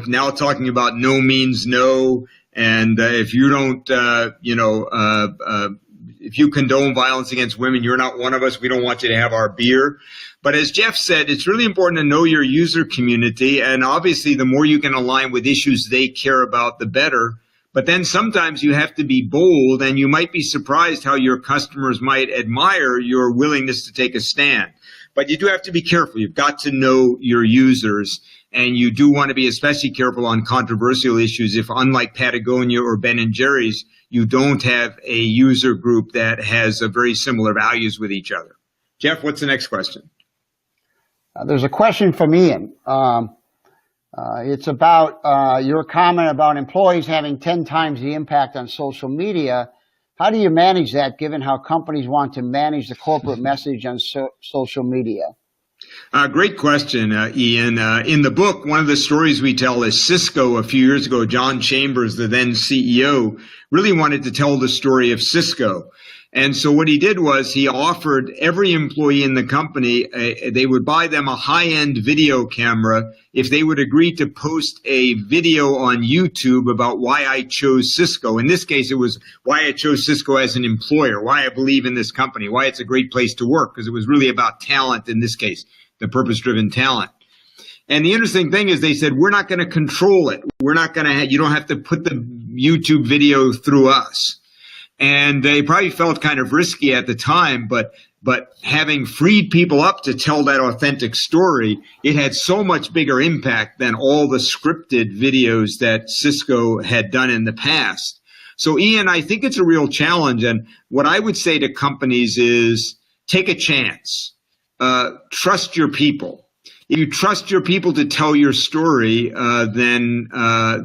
now talking about no means no, and if you don't, if you condone violence against women, you're not one of us. We don't want you to have our beer. But as Jeff said, it's really important to know your user community, and obviously the more you can align with issues they care about, the better. But then sometimes you have to be bold, and you might be surprised how your customers might admire your willingness to take a stand. But you do have to be careful. You've got to know your users, and you do want to be especially careful on controversial issues if, unlike Patagonia or Ben & Jerry's, you don't have a user group that has very similar values with each other. Jeff, what's the next question? There's a question from Ian. It's about your comment about employees having 10 times the impact on social media. How do you manage that, given how companies want to manage the corporate message on social media? Great question, Ian. In the book, one of the stories we tell is Cisco a few years ago. John Chambers, the then CEO, really wanted to tell the story of Cisco. And so what he did was he offered every employee in the company, they would buy them a high-end video camera if they would agree to post a video on YouTube about why I chose Cisco. In this case, it was why I chose Cisco as an employer, why I believe in this company, why it's a great place to work, because it was really about talent in this case, the purpose-driven talent. And the interesting thing is they said, we're not going to control it. We're not going to, you don't have to put the YouTube video through us. And they probably felt kind of risky at the time, but having freed people up to tell that authentic story, it had so much bigger impact than all the scripted videos that Cisco had done in the past. So Ian, I think it's a real challenge. And what I would say to companies is take a chance, trust your people. If you trust your people to tell your story, then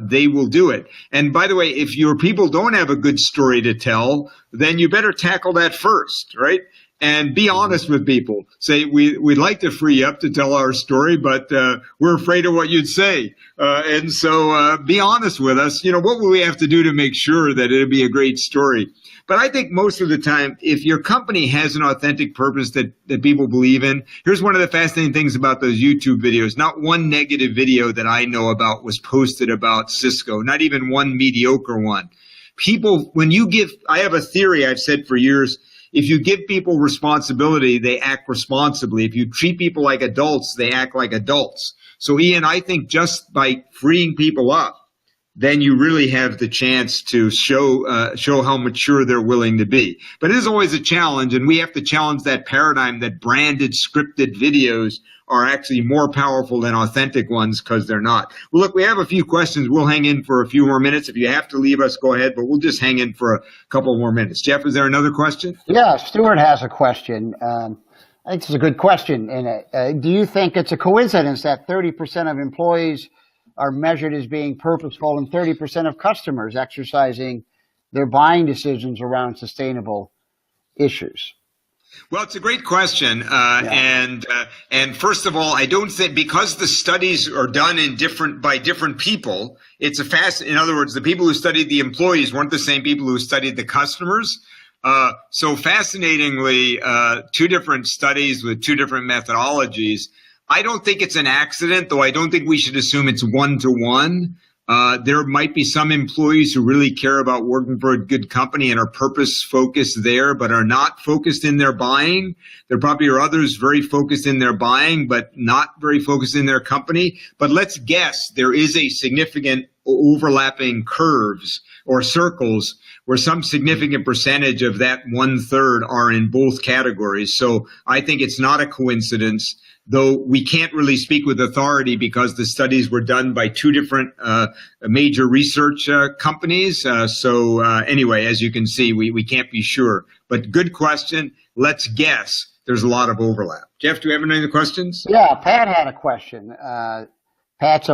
they will do it. And by the way, if your people don't have a good story to tell, then you better tackle that first, right? And be honest with people. Say, we'd like to free you up to tell our story, but we're afraid of what you'd say. And so be honest with us. You know, what will we have to do to make sure that it'll be a great story? But I think most of the time, if your company has an authentic purpose that people believe in, here's one of the fascinating things about those YouTube videos. Not one negative video that I know about was posted about Cisco, not even one mediocre one. People, when you give, I have a theory I've said for years, if you give people responsibility, they act responsibly. If you treat people like adults, they act like adults. So Ian, I think just by freeing people up, then you really have the chance to show how mature they're willing to be. But it is always a challenge, and we have to challenge that paradigm that branded, scripted videos are actually more powerful than authentic ones, because they're not. Well, look, we have a few questions. We'll hang in for a few more minutes. If you have to leave us, go ahead, but we'll just hang in for a couple more minutes. Jeff, is there another question? Yeah, Stuart has a question. I think it's a good question. And do you think it's a coincidence that 30% of employees are measured as being purposeful and 30% of customers exercising their buying decisions around sustainable issues? Well, it's a great question. And first of all, I don't think, because the studies are done by different people, it's in other words, the people who studied the employees weren't the same people who studied the customers. So fascinatingly, two different studies with two different methodologies. I don't think it's an accident, though I don't think we should assume it's one-to-one. There might be some employees who really care about working for a good company and are purpose-focused there, but are not focused in their buying. There probably are others very focused in their buying, but not very focused in their company. But let's guess there is a significant overlapping curves or circles where some significant percentage of that 1/3 are in both categories. So I think it's not a coincidence, though we can't really speak with authority because the studies were done by two different major research companies. So anyway, as you can see, we can't be sure. But good question. Let's guess there's a lot of overlap. Jeff, do you have any other questions? Yeah, Pat had a question. Pat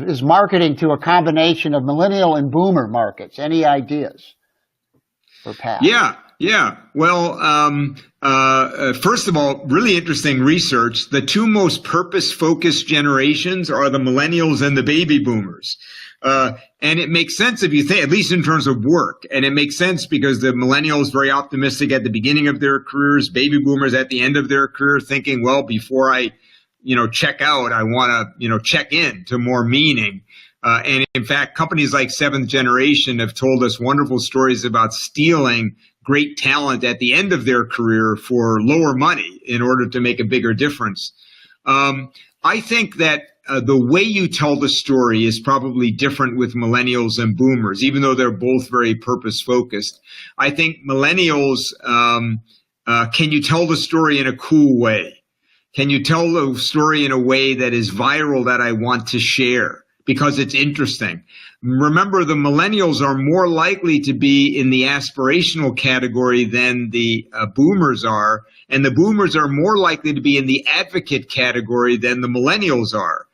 is marketing to a combination of millennial and boomer markets. Any ideas for Pat? Yeah. Well, first of all, really interesting research. The two most purpose-focused generations are the millennials and the baby boomers. And it makes sense if you think, at least in terms of work. And it makes sense because the millennials very optimistic at the beginning of their careers, baby boomers at the end of their career thinking, well, before I check out, I want to, check in to more meaning. And in fact, companies like Seventh Generation have told us wonderful stories about stealing great talent at the end of their career for lower money in order to make a bigger difference. I think that the way you tell the story is probably different with millennials and boomers, even though they're both very purpose-focused. I think millennials, can you tell the story in a cool way? Can you tell the story in a way that is viral that I want to share because it's interesting? Remember, the millennials are more likely to be in the aspirational category than the boomers are, and the boomers are more likely to be in the advocate category than the millennials are.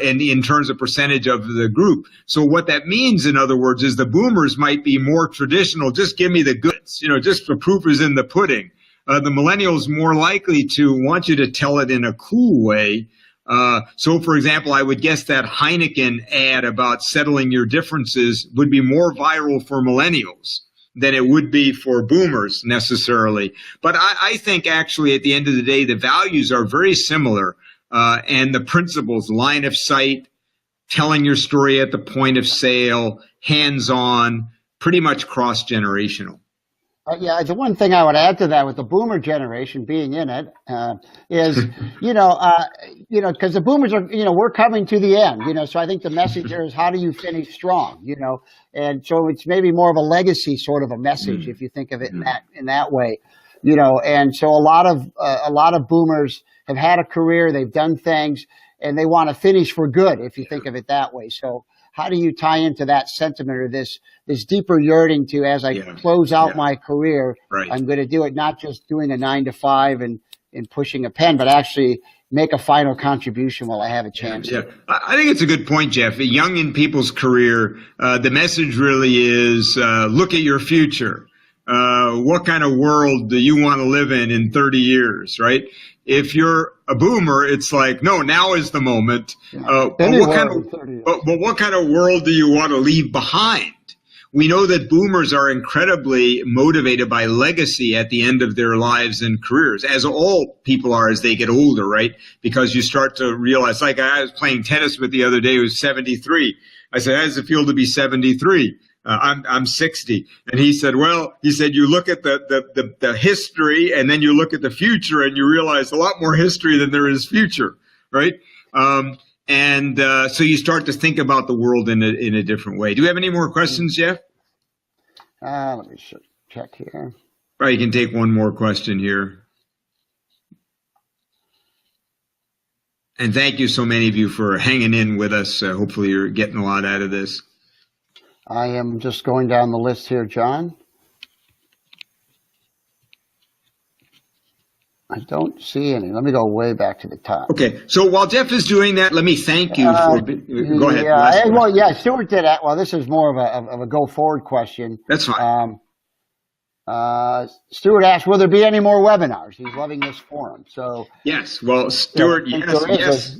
In terms of percentage of the group. So what that means, in other words, is the boomers might be more traditional. Just give me the goods, just the proof is in the pudding. The millennials more likely to want you to tell it in a cool way. So, for example, I would guess that Heineken ad about settling your differences would be more viral for millennials than it would be for boomers necessarily. But I think actually at the end of the day, the values are very similar, and the principles, line of sight, telling your story at the point of sale, hands-on, pretty much cross-generational. Yeah, the one thing I would add to that with the boomer generation being in it is, because the boomers are, we're coming to the end, so I think the message here is how do you finish strong, and so it's maybe more of a legacy sort of a message if you think of it in that way, and so a lot of boomers have had a career, they've done things, and they want to finish for good if you think of it that way. So how do you tie into that sentiment or this deeper yearning to, as I close out my career, I'm going to do it not just doing a 9 to 5 and pushing a pen, but actually make a final contribution while I have a chance. Yeah. I think it's a good point, Jeff. Young in people's career, the message really is look at your future. What kind of world do you want to live in 30 years, right? If you're a boomer, it's like, no, now is the moment. But what kind of world do you want to leave behind? We know that boomers are incredibly motivated by legacy at the end of their lives and careers, as all people are as they get older, right? Because you start to realize, like I was playing tennis with the other day, who was 73. I said, how does it feel to be 73? I'm 60. And he said, you look at the history and then you look at the future and you realize a lot more history than there is future, right? So you start to think about the world in a different way. Do we have any more questions, Jeff? Let me check here. Right, you can take one more question here. And thank you so many of you for hanging in with us. Hopefully you're getting a lot out of this. I am just going down the list here, John. I don't see any. Let me go way back to the top. Okay, so while Jeff is doing that, let me thank you for. Go ahead. Stuart did that. Well, this is more of a go forward question. That's fine. Stuart asked, will there be any more webinars? He's loving this forum. So yes, well, Stuart, yes.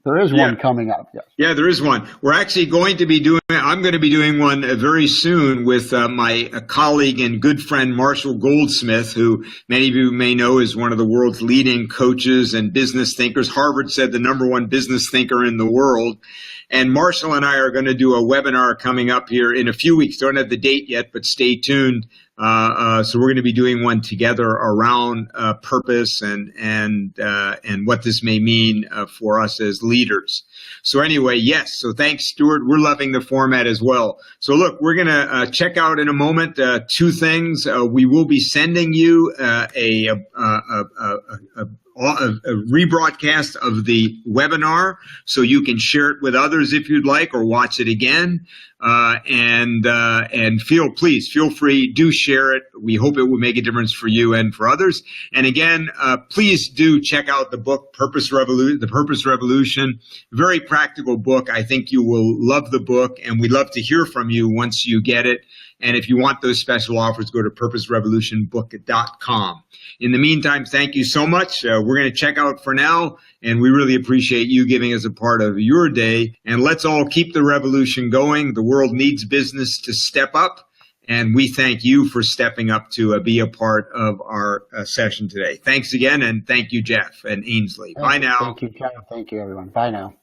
There is one coming up. Yes. Yeah, there is one. We're actually going to be I'm going to be doing one very soon with my colleague and good friend, Marshall Goldsmith, who many of you may know is one of the world's leading coaches and business thinkers. Harvard said the #1 business thinker in the world. And Marshall and I are going to do a webinar coming up here in a few weeks. Don't have the date yet, but stay tuned. So we're going to be doing one together around purpose and what this may mean for us as leaders. So anyway, yes. So thanks, Stuart. We're loving the format as well. So look, we're going to check out in a moment 2 things. We will be sending you a rebroadcast of the webinar so you can share it with others if you'd like, or watch it again. And please feel free, do share it. We hope it will make a difference for you and for others. And again, please do check out the book, The Purpose Revolution. Very practical book. I think you will love the book, and we'd love to hear from you once you get it. And if you want those special offers, go to purposerevolutionbook.com. In the meantime, thank you so much. We're going to check out for now, and we really appreciate you giving us a part of your day. And let's all keep the revolution going. The world needs business to step up, and we thank you for stepping up to be a part of our session today. Thanks again, and thank you, Jeff and Ainsley. Bye now. Thank you, John. Thank you, everyone. Bye now.